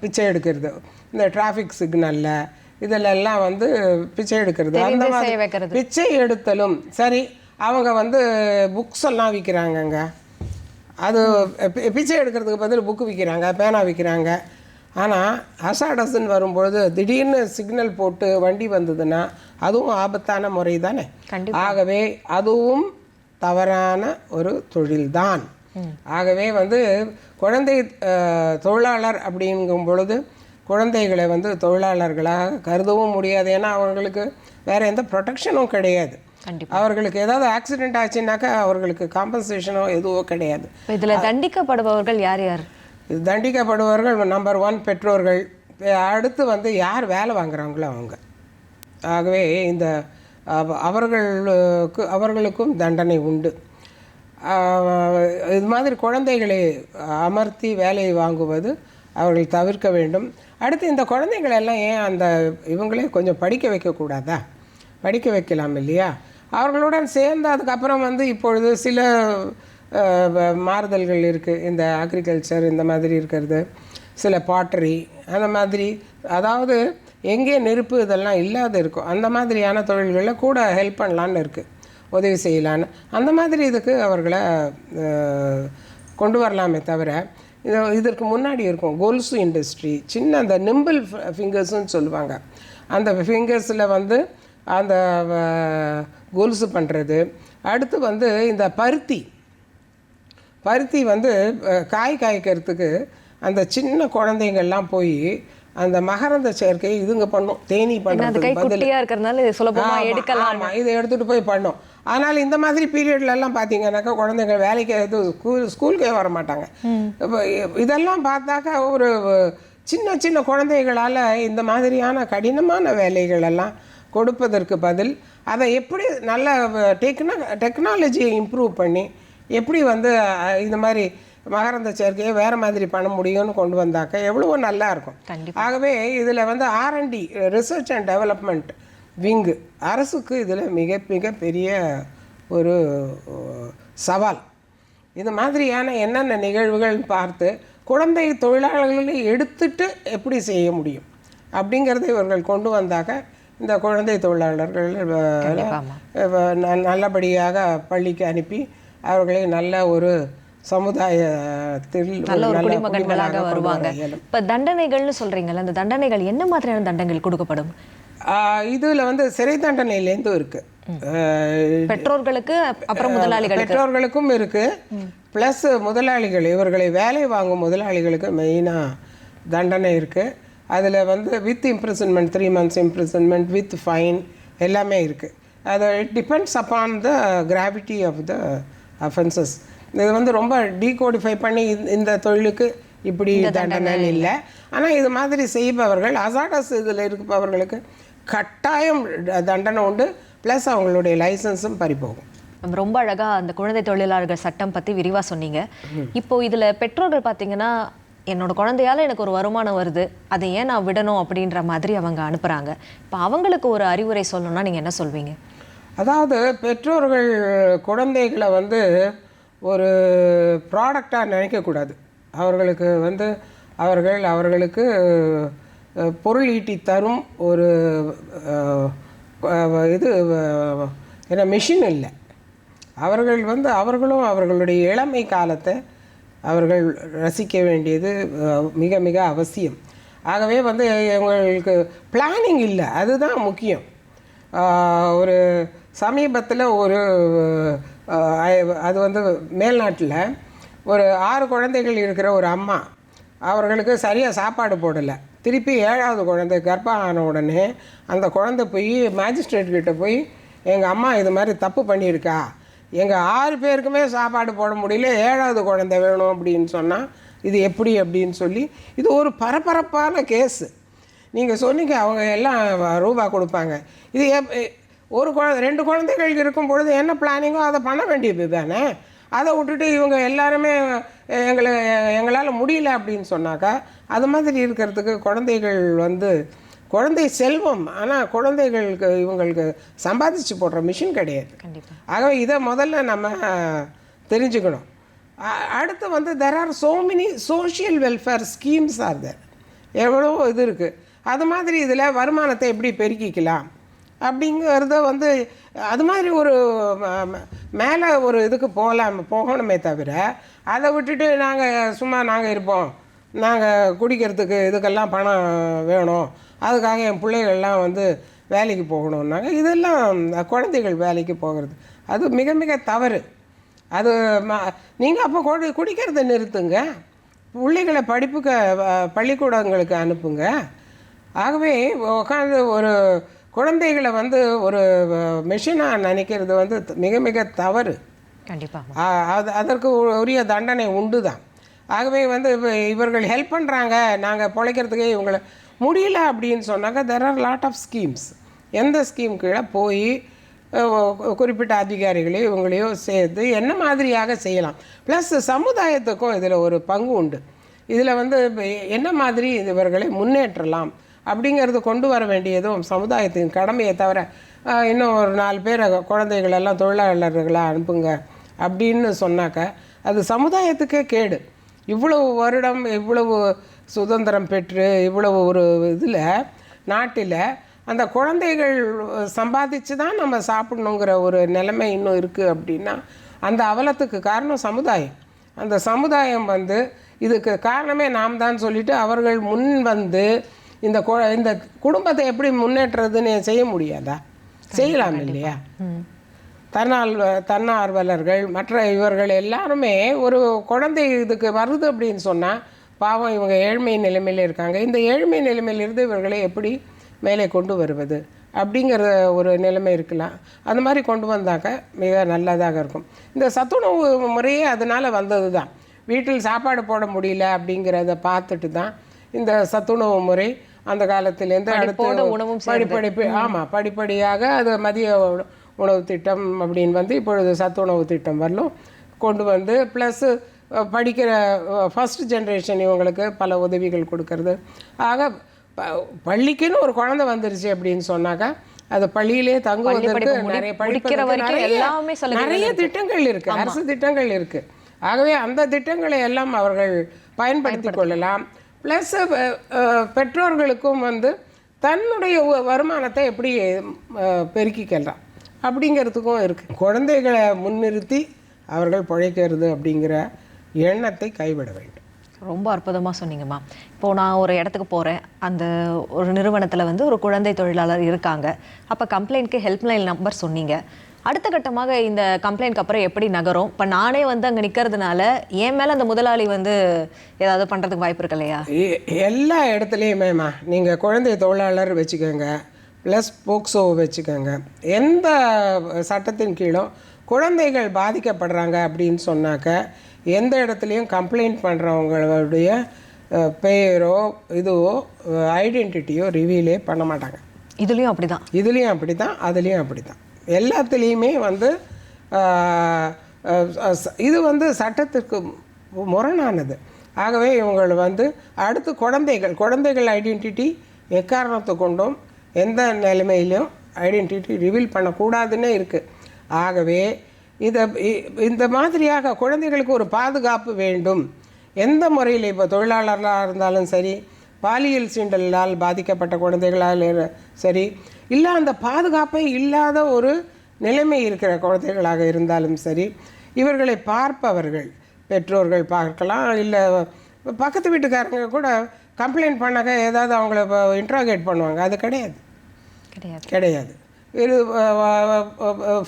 பிச்சை எடுக்கிறது, இந்த டிராஃபிக் சிக்னலில் இதிலெல்லாம் வந்து பிச்சை எடுக்கிறது. அந்த மாதிரி பிச்சை எடுத்தலும் சரி, அவங்க வந்து புக்ஸ் எல்லாம் விற்கிறாங்கங்க. அது பிச்சை எடுக்கிறதுக்கு பதில் புக்கு விற்கிறாங்க, பேனா விற்கிறாங்க. ஆனால் அசாடஸ்ன்னு வரும்பொழுது திடீர்னு சிக்னல் போட்டு வண்டி வந்ததுன்னா அதுவும் ஆபத்தான முறை தானே. ஆகவே அதுவும் தவறான ஒரு தொழில்தான். ஆகவே வந்து குழந்தை தொழிலாளர் அப்படிங்கும் பொழுது குழந்தைகளை வந்து தொழிலாளர்களாக கருதவும் முடியாது. ஏன்னா அவர்களுக்கு வேறு எந்த ப்ரொடெக்ஷனும் கிடையாது. அவர்களுக்கு ஏதாவது ஆக்சிடென்ட் ஆச்சுன்னாக்கா அவர்களுக்கு காம்பன்சேஷனோ எதுவோ கிடையாது. இதில் தண்டிக்கப்படுபவர்கள் யார் யார்? தண்டிக்கப்படுபவர்கள் நம்பர் 1 பெற்றோர்கள், அடுத்து வந்து யார் வேலை வாங்குறாங்களோ அவங்க. ஆகவே இந்த அவர்களுக்கும் தண்டனை உண்டு. இது மாதிரி குழந்தைகளை அமர்த்தி வேலையை வாங்குவது அவர்கள் தவிர்க்க வேண்டும். அடுத்து இந்த குழந்தைகளெல்லாம் ஏன் இவங்களே கொஞ்சம் படிக்க வைக்கக்கூடாதா? படிக்க வைக்கலாம் இல்லையா? அவர்களுடன் சேர்ந்து அதுக்கப்புறம் வந்து இப்பொழுது சில மாறுதல்கள் இருக்குது. இந்த அக்ரிகல்ச்சர் இந்த மாதிரி இருக்கிறது, சில பாட்டரி அந்த மாதிரி, அதாவது எங்கே நெருப்பு இதெல்லாம் இல்லாத இருக்கும் அந்த மாதிரியான தொழில்களில் கூட ஹெல்ப் பண்ணலான்னு இருக்குது, உதவி செய்யலான்னு. அந்த மாதிரி இதுக்கு அவர்களை கொண்டு வரலாமே தவிர, இதற்கு முன்னாடி இருக்கும் கொலுசு இண்டஸ்ட்ரி, சின்ன அந்த நிம்பிள் ஃபிங்கர்ஸ்ன்னு சொல்லுவாங்க, அந்த ஃபிங்கர்ஸில் வந்து அந்த கொலுசு பண்ணுறது. அடுத்து வந்து இந்த பருத்தி வந்து காய்க்கிறதுக்கு அந்த சின்ன குழந்தைங்கள்லாம் போய் அந்த மகரந்த சேர்க்கை இதுங்க பண்ணும், தேனி பண்ணுறதுக்கு சுலபமாக எடுக்கலாம், இதை எடுத்துகிட்டு போய் பண்ணும். ஆனால் இந்த மாதிரி பீரியட்லலாம் பார்த்தீங்கன்னாக்கா குழந்தைங்க வேலைக்கு ஸ்கூலுக்கே வர மாட்டாங்க. இப்போ இதெல்லாம் பார்த்தாக்கா ஒரு சின்ன சின்ன குழந்தைகளால் இந்த மாதிரியான கடினமான வேலைகளெல்லாம் கொடுப்பதற்கு பதில் அதை எப்படி நல்ல டெக்னாலஜியை இம்ப்ரூவ் பண்ணி எப்படி வந்து இந்த மாதிரி மகரந்த சேர்க்கையை வேறு மாதிரி பண்ண முடியும்னு கொண்டு வந்தாக்க எவ்வளவோ நல்லா இருக்கும். ஆகவே இதில் வந்து R&D, research and development wing அரசுக்கு இதில் மிக மிக பெரிய ஒரு சவால். இது மாதிரியான என்னென்ன நிகழ்வுகள் பார்த்து குழந்தை தொழிலாளர்களை எடுத்துட்டு எப்படி செய்ய முடியும் அப்படிங்கிறத இவர்கள் கொண்டு வந்தாக்க இந்த குழந்தை தொழிலாளர்கள் நல்லபடியாக பள்ளிக்கு அனுப்பி அவர்களை நல்ல ஒரு சமுதாயத்தில் நல்ல ஒரு நல்ல குடிமகன்களாக கொண்டு வருவாங்க. வர இயலும். இப்ப தண்டனைகள்னு சொல்றீங்கல்ல, அந்த தண்டனைகள் என்ன மாதிரியான தண்டனைகள் கொடுக்கப்படும்? இதில் வந்து சிறை தண்டனையிலேருந்தும் இருக்கு. பெற்றோர்களுக்கு அப்புறம் முதலாளிகளுக்கு. பெற்றோர்களுக்கும் இருக்கு, ப்ளஸ் முதலாளிகள் இவர்களை வேலை வாங்கும் முதலாளிகளுக்கு மெயினாக தண்டனை இருக்கு. அதில் வந்து with imprisonment 3 months imprisonment with fine எல்லாமே இருக்குது. அது it depends upon the gravity of the offences. இது வந்து ரொம்ப டீகோடிஃபை பண்ணி இந்த தொழிலுக்கு இப்படி தண்டனை இல்லை. ஆனால் இது மாதிரி செய்பவர்கள் அசாடஸ் இதில் இருப்பவர்களுக்கு கட்டாயம் தண்டனை உண்டு, ப்ளஸ் அவங்களுடைய லைசன்ஸும் பறிபோகும். ரொம்ப அழகா அந்த குழந்தை தொழிலாளர்கள் சட்டம் பத்தி விரிவா சொன்னீங்க. இப்போ இதுல பெற்றோர்கள் பாத்தீங்கன்னா, என்னோட குழந்தையால எனக்கு ஒரு வருமானம் வருது, அதை ஏன் நான் விடணும் அப்படின்ற மாதிரி அவங்க அனுப்புறாங்க. இப்போ அவங்களுக்கு ஒரு அறிவுரை சொல்லணும்னா நீங்க என்ன சொல்வீங்க? அதாவது பெற்றோர்கள் குழந்தைகளை வந்து ஒரு ப்ராடக்டாக நினைக்கக்கூடாது. அவர்களுக்கு வந்து அவர்களுக்கு பொருள் ஈட்டி தரும் ஒரு இது என்ன மிஷின் இல்லை. அவர்கள் வந்து அவர்களுடைய இளமை காலத்தை அவர்கள் ரசிக்க வேண்டியது மிக மிக அவசியம். ஆகவே வந்து இவங்களுக்கு பிளானிங் இல்லை, அதுதான் முக்கியம். ஒரு சமீபத்தில் அது வந்து மேல்நாட்டில் ஒரு 6 குழந்தைகள் இருக்கிற ஒரு அம்மா, அவர்களுக்கு சரியாக சாப்பாடு போடலை. திருப்பி 7வது குழந்தை கர்ப்பம் ஆன உடனே அந்த குழந்தை போய் மேஜிஸ்ட்ரேட் கிட்ட போய், எங்கள் அம்மா இது மாதிரி தப்பு பண்ணியிருக்கா, எங்கள் 6 பேருக்குமே சாப்பாடு போட முடியல, 7வது குழந்தை வேணும் அப்படின்னு சொன்னால் இது எப்படி அப்படின்னு சொல்லி, இது ஒரு பரபரப்பான கேஸு. நீங்கள் சொன்னீங்க அவங்க எல்லாம் ரூபா கொடுப்பாங்க. இது ஒரு 2 குழந்தைகள் இருக்கும் பொழுது என்ன பிளானிங்கோ அதை பண்ண வேண்டியது தானே. அதை விட்டுட்டு இவங்க எல்லாருமே எங்களால் முடியல அப்படின்னு சொன்னாக்கா, அது மாதிரி இருக்கிறதுக்கு குழந்தைகள் வந்து குழந்தை செல்வம், ஆனால் குழந்தைகளுக்கு இவங்களுக்கு சம்பாதிச்சு போடுற மிஷின் கிடையாது. ஆகவே இதை முதல்ல நம்ம தெரிஞ்சுக்கணும். அடுத்து வந்து there are so many social welfare schemes are there. எவ்வளோ இது இருக்குது. அது மாதிரி இதில் வருமானத்தை எப்படி பெருக்கிக்கலாம் அப்படிங்கிறத வந்து அது மாதிரி ஒரு மேலே ஒரு இதுக்கு போகணுமே தவிர, அதை விட்டுட்டு நாங்கள் இருப்போம், நாங்கள் குடிக்கிறதுக்கு இதுக்கெல்லாம் பணம் வேணும், அதுக்காக என் பிள்ளைகள்லாம் வந்து வேலைக்கு போகணுன்னாங்க. இதெல்லாம் குழந்தைகள் வேலைக்கு போகிறது அது மிக மிக தவறு. அது நீங்கள் அப்போ குடிக்கிறத நிறுத்துங்க, பிள்ளைகளை படிப்புக்கு பள்ளிக்கூடங்களுக்கு அனுப்புங்க. ஆகவே உட்காந்து ஒரு குழந்தைகளை வந்து ஒரு மெஷினாக நினைக்கிறது வந்து மிக மிக தவறு. கண்டிப்பாக அதற்கு உரிய தண்டனை உண்டு தான். ஆகவே வந்து இவர்கள் ஹெல்ப் பண்ணுறாங்க, நாங்கள் பிழைக்கிறதுக்கே இவங்களை முடியல அப்படின்னு சொன்னாக்க there are lot of schemes. எந்த ஸ்கீம் கீழே போய் குறிப்பிட்ட அதிகாரிகளையோ இவங்களையோ சேர்த்து என்ன மாதிரியாக செய்யலாம். ப்ளஸ் சமுதாயத்துக்கும் இதில் ஒரு பங்கு உண்டு. இதில் வந்து என்ன மாதிரி இவர்களை முன்னேற்றலாம் அப்படிங்கிறது கொண்டு வர வேண்டியதும் சமுதாயத்தின் கடமையை தவிர, இன்னும் ஒரு 4 பேர் குழந்தைகளெல்லாம் தொழிலாளர்களாக அனுப்புங்க அப்படின்னு சொன்னாக்க அது சமுதாயத்துக்கே கேடு. இவ்வளவு வருடம் இவ்வளவு சுதந்திரம் பெற்று இவ்வளவு ஒரு இதில் நாட்டில் அந்த குழந்தைகள் சம்பாதிச்சு தான் நம்ம சாப்பிடணுங்கிற ஒரு நிலைமை இன்னும் இருக்குது அப்படின்னா அந்த அவலத்துக்கு காரணம் சமுதாயம். அந்த சமுதாயம் வந்து இதுக்கு காரணமே நாம் தான் சொல்லிட்டு அவர்கள் முன் வந்து இந்த குடும்பத்தை எப்படி முன்னேற்றதுன்னு செய்ய முடியாதா? செய்யலாம் இல்லையா? தன்னார்வலர்கள் மற்ற இவர்கள் எல்லாருமே ஒரு குழந்தை இதுக்கு வருது அப்படின்னு சொன்னால் பாவம் இவங்க ஏழ்மை நிலைமையில் இருக்காங்க, இந்த ஏழ்மை நிலைமையிலிருந்து இவர்களை எப்படி மேலே கொண்டு வருவது அப்படிங்கிற ஒரு நிலைமை இருக்கலாம். அந்த மாதிரி கொண்டு வந்தாக்க மிக நல்லதாக இருக்கும். இந்த சத்துணவு முறையே அதனால் வந்தது தான். வீட்டில் சாப்பாடு போட முடியல அப்படிங்கிறத பார்த்துட்டு தான் இந்த சத்துணவு முறை அந்த காலத்திலேருந்து அடுத்து படிப்படியாக அது மதிய உணவு திட்டம் அப்படின்னு வந்து இப்பொழுது சத்துணவு திட்டம் வரலும் கொண்டு வந்து ப்ளஸ்ஸு படிக்கிற ஃபஸ்ட் ஜென்ரேஷன் இவங்களுக்கு பல உதவிகள் கொடுக்கறது. ஆக பள்ளிக்குன்னு ஒரு குழந்தை வந்துருச்சு அப்படின்னு சொன்னாக்கா அது பள்ளியிலே தங்குவதற்கு நிறைய திட்டங்கள் இருக்குது, அரசு திட்டங்கள் இருக்குது. ஆகவே அந்த திட்டங்களை எல்லாம் அவர்கள் பயன்படுத்தி கொள்ளலாம். ப்ளஸ் பெற்றோர்களுக்கும் வந்து தன்னுடைய வருமானத்தை எப்படி பெருக்கிக்கலாம் அப்படிங்கிறதுக்கும் இருக்குது. குழந்தைகளை முன்னிறுத்தி அவர்கள் பிழைக்கிறது அப்படிங்கிற எண்ணத்தை கைவிட வேண்டும். ரொம்ப அற்புதமாக சொன்னீங்கம்மா. இப்போது நான் ஒரு இடத்துக்கு போகிறேன், அந்த ஒரு நிறுவனத்தில் வந்து ஒரு குழந்தை தொழிலாளர் இருக்காங்க. அப்போ கம்ப்ளைண்ட்க்கு ஹெல்ப்லைன் நம்பர் சொன்னீங்க. அடுத்த கட்டமாக இந்த கம்ப்ளைண்ட்க்கு அப்புறம் எப்படி நகரும்? இப்போ நானே வந்து அங்கே நிற்கிறதுனால என் மேலே அந்த முதலாளி வந்து ஏதாவது பண்ணுறதுக்கு வாய்ப்பு இருக்கு இல்லையா? எல்லா இடத்துலையுமேம்மா நீங்கள் குழந்தை தொழிலாளர் வச்சுக்கோங்க, ப்ளஸ் போக்சோ வச்சுக்கோங்க, எந்த சட்டத்தின் கீழும் குழந்தைகள் பாதிக்கப்படுறாங்க அப்படின்னு சொன்னாக்க எந்த இடத்துலையும் கம்ப்ளைண்ட் பண்ணுறவங்களுடைய பெயரோ இதுவோ ஐடென்டிட்டியோ ரிவீலே பண்ண மாட்டாங்க. இதுலேயும் அப்படி தான், அதுலேயும் அப்படி தான். எல்லாத்துலேயுமே வந்து இது வந்து சட்டத்திற்கு முரணானது. ஆகவே இவங்கள் வந்து அடுத்து குழந்தைகள் ஐடென்டிட்டி எக்காரணத்தை கொண்டும் எந்த நிலைமையிலும் ஐடென்டிட்டி ரிவீல் பண்ணக்கூடாதுன்னே இருக்குது. ஆகவே இந்த மாதிரியாக குழந்தைகளுக்கு ஒரு பாதுகாப்பு வேண்டும். எந்த முறையில் இப்போ தொழிலாளர்களாக இருந்தாலும் சரி, பாலியல் சீண்டலால் பாதிக்கப்பட்ட குழந்தைகளால் சரி, இல்லை அந்த பாதுகாப்பை இல்லாத ஒரு நிலைமை இருக்கிற குழந்தைகளாக இருந்தாலும் சரி, இவர்களை பார்ப்பவர்கள் பெற்றோர்கள் பார்க்கலாம், இல்லை பக்கத்து வீட்டுக்காரங்க கூட கம்ப்ளைண்ட் பண்ணாக்க ஏதாவது அவங்கள இன்ட்ராகேட் பண்ணுவாங்க. அது கிடையாது. இது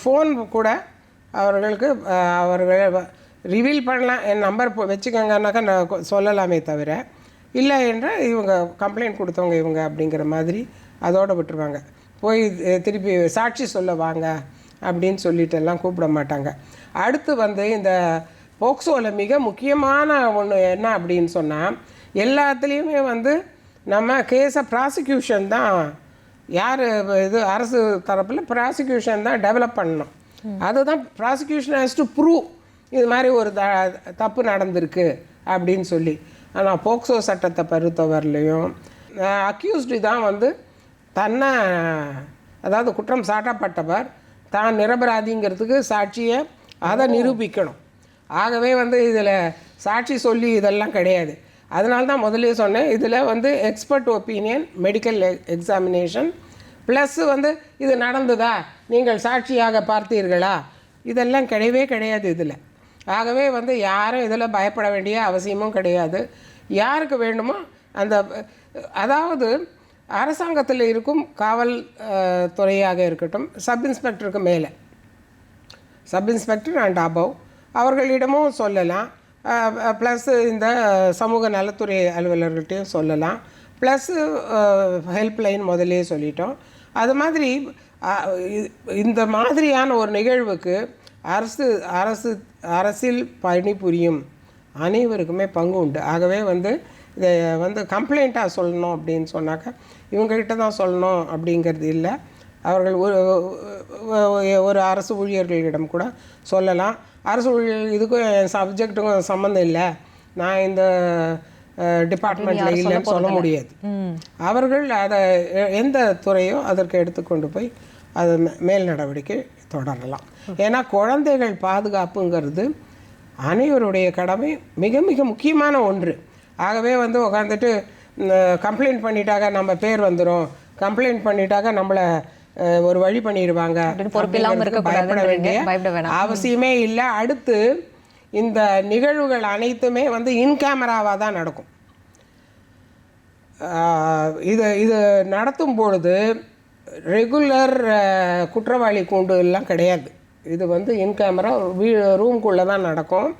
ஃபோன் கூட அவர்கள் ரிவீல் பண்ணலாம், என் நம்பர் வச்சுக்கோங்கன்னாக்கா நான் சொல்லலாமே தவிர, இல்லை என்றால் இவங்க கம்ப்ளைண்ட் கொடுத்தவங்க இவங்க அப்படிங்கிற மாதிரி அதோடு விட்டுருவாங்க. போய் திருப்பி சாட்சி சொல்ல வாங்க அப்படின்னு சொல்லிட்டெல்லாம் கூப்பிட மாட்டாங்க. அடுத்து வந்து இந்த போக்சோவில் மிக முக்கியமான ஒன்று என்ன அப்படின்னு சொன்னால், எல்லாத்துலேயுமே வந்து நம்ம கேஸை ப்ராசிக்யூஷன் தான், யார் இது அரசு தரப்பில் ப்ராசிக்யூஷன் தான் டெவலப் பண்ணணும். அதுதான் ப்ராசிக்யூஷன் ஹேஸ் டு ப்ரூவ் இது மாதிரி ஒரு தப்பு நடந்திருக்கு அப்படின்னு சொல்லி. ஆனால் போக்சோ சட்டத்தை பொறுத்தவரையிலையும் அக்யூஸ்டு தான் வந்து தன்னை, அதாவது குற்றம் சாட்டப்பட்டவர் தான் நிரபராதிங்கிறதுக்கு சாட்சியை அதை நிரூபிக்கணும். ஆகவே வந்து இதில் சாட்சி சொல்லி இதெல்லாம் கிடையாது. அதனால தான் முதலே சொன்னேன், இதில் வந்து expert opinion, medical examination, plus வந்து இது நடந்ததா, நீங்கள் சாட்சியாக பார்த்தீர்களா, இதெல்லாம் கிடையாது இதில். ஆகவே வந்து யாரும் இதில் பயப்பட வேண்டிய அவசியமும் கிடையாது. யாருக்கு வேண்டுமோ அந்த, அதாவது அரசாங்கத்தில் இருக்கும் காவல் துறையாக இருக்கட்டும், சப் இன்ஸ்பெக்டருக்கு மேலே, சப் இன்ஸ்பெக்டர் அண்ட் அபவ், அவர்களிடமும் சொல்லலாம். ப்ளஸ் இந்த சமூக நலத்துறை அலுவலர்கள்ட்டையும் சொல்லலாம். ப்ளஸ்ஸு ஹெல்ப்லைன் முதலே சொல்லிட்டோம். அது மாதிரி இந்த மாதிரியான ஒரு நிகழ்வுக்கு அரசில் பணிபுரியும் அனைவருக்குமே பங்கு உண்டு. ஆகவே வந்து இதை வந்து கம்ப்ளைண்ட்டாக சொல்லணும் அப்படின்னு சொன்னாக்கா இவங்ககிட்ட தான் சொல்லணும் அப்படிங்கிறது இல்லை. அவர்கள் ஒரு அரசு ஊழியர்களிடம் கூட சொல்லலாம். அரசு ஊழியர் இதுக்கும் என் சப்ஜெக்ட்டுக்கும் சம்மந்தம் இல்லை, நான் இந்த டிபார்ட்மெண்ட்டில் இல்லைன்னு சொல்ல முடியாது. அவர்கள் அதை எந்த துறையோ அதற்கு எடுத்துக்கொண்டு போய் அது மேல் நடவடிக்கை தொடரலாம். ஏன்னா குழந்தைகள் பாதுகாப்புங்கிறது அனைவருடைய கடமை, மிக மிக முக்கியமான ஒன்று. ஆகவே வந்து உட்காந்துட்டு கம்ப்ளைண்ட் பண்ணிட்டாக்க நம்ம பேர் வந்துடும், கம்ப்ளைண்ட் பண்ணிட்டாக்க நம்மளை ஒரு வழி பண்ணிடுவாங்க, பயப்பட வேண்டிய அவசியமே இல்லை. அடுத்து இந்த நிகழ்வுகள் அனைத்துமே வந்து இன் கேமராவாக தான் நடக்கும். இது நடத்தும் பொழுது ரெகுலர் குற்றவாளி கூண்டு எல்லாம் கிடையாது. இது வந்து இன் கேமரா ரூம்குள்ளே தான் நடக்கும்.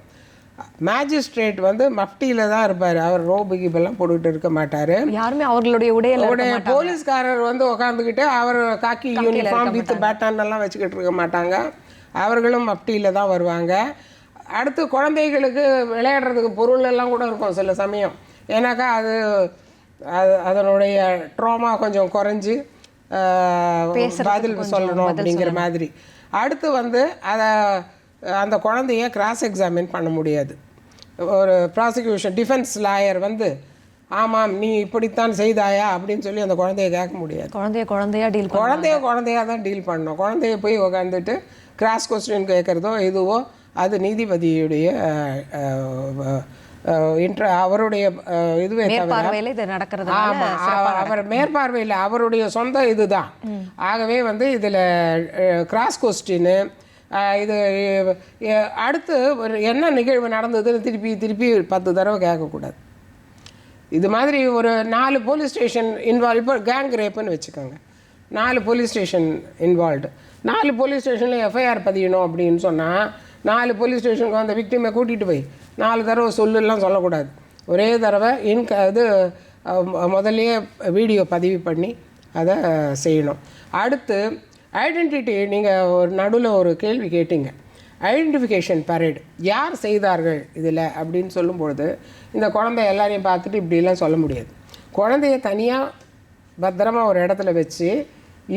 மேஜிஸ்ட்ரேட் வந்து மஃப்டியில் தான் இருப்பார், அவர் ரோபு கீப்பெல்லாம் போட்டுக்கிட்டு இருக்க மாட்டார். யாருமே அவர்களுடைய உடைய போலீஸ்காரர் வந்து உட்காந்துக்கிட்டு அவர் காக்கி யூனிஃபார்ம் வித் பேட்டன் எல்லாம் வச்சுக்கிட்டு இருக்க மாட்டாங்க. அவர்களும் மஃப்டியில் தான் வருவாங்க. அடுத்து குழந்தைகளுக்கு விளையாடுறதுக்கு பொருள் எல்லாம் கூட இருக்கும் சில சமயம். ஏன்னாக்கா அதனுடைய ட்ராமா கொஞ்சம் குறைஞ்சி பதில் சொல்லணும் அப்படிங்கிற மாதிரி. அடுத்து வந்து அந்த குழந்தைய கிராஸ் எக்ஸாமின் பண்ண முடியாது. ஒரு ப்ராசிக்யூஷன் டிஃபென்ஸ் லாயர் வந்து ஆமாம் நீ இப்படித்தான் செய்தாயா அப்படின்னு சொல்லி அந்த குழந்தைய கேட்க முடியாது. குழந்தையா தான் டீல் பண்ணணும். குழந்தைய போய் உட்காந்துட்டு கிராஸ் கொஸ்டின் கேட்குறதோ இதுவோ அது நீதிபதியுடைய அவருடைய இதுவே நடக்கிறது. அவர் மேற்பார்வையில் அவருடைய சொந்த இதுதான். ஆகவே வந்து இதில் கிராஸ் கொஸ்டின் இது அடுத்து ஒரு என்ன நிகழ்வு நடந்ததுன்னு திருப்பி திருப்பி 10 தடவை கேட்கக்கூடாது. இது மாதிரி ஒரு 4 போலீஸ் ஸ்டேஷன் இன்வால்வ், இப்போ கேங் ரேப்புன்னு வச்சுக்கோங்க, 4 போலீஸ் ஸ்டேஷன் இன்வால்வ்டு, 4 போலீஸ் ஸ்டேஷனில் எஃப்ஐஆர் பதியணும் அப்படின்னு சொன்னால் 4 போலீஸ் ஸ்டேஷனுக்கு அந்த விக்டிமை கூட்டிகிட்டு போய் 4 தடவை சொல்லலாம் சொல்லக்கூடாது. ஒரே தடவை இது முதல்லையே வீடியோ பதிவு பண்ணி அதை செய்யணும். அடுத்து ஐடென்டிட்டி, நீங்கள் ஒரு நடுவில் ஒரு கேள்வி கேட்டீங்க, ஐடென்டிஃபிகேஷன் பரேடு யார் செய்தார்கள் இதில் அப்படின்னு சொல்லும்பொழுது இந்த குழந்தை எல்லாரையும் பார்த்துட்டு இப்படிலாம் சொல்ல முடியாது. குழந்தைய தனியாக பத்திரமா ஒரு இடத்துல வச்சு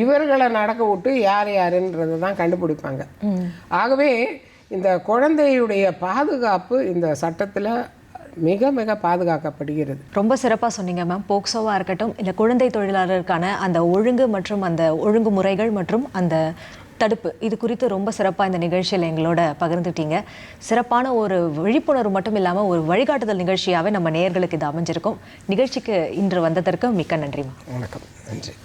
இவர்களை நடக்க விட்டு யார் யாருன்றதை தான் கண்டுபிடிப்பாங்க. ஆகவே இந்த குழந்தையுடைய பாதுகாப்பு இந்த சட்டத்தில் மிக மிக பாதுகாக்கப்படுகிறது. ரொம்ப சிறப்பாக சொன்னீங்க மேம். போக்சோவாக இருக்கட்டும், இல்லை குழந்தை தொழிலாளருக்கான அந்த ஒழுங்கு மற்றும் அந்த ஒழுங்குமுறைகள் மற்றும் அந்த தடுப்பு, இது குறித்து ரொம்ப சிறப்பாக இந்த நிகழ்ச்சியில் எங்களோட பகிர்ந்துட்டீங்க. சிறப்பான ஒரு விழிப்புணர்வு மட்டும் இல்லாமல் ஒரு வழிகாட்டுதல் நிகழ்ச்சியாகவே நம்ம நேயர்களுக்கு இது அமைஞ்சிருக்கும். நிகழ்ச்சிக்கு இன்று வந்ததற்கு மிக்க நன்றி. வணக்கம். நன்றி.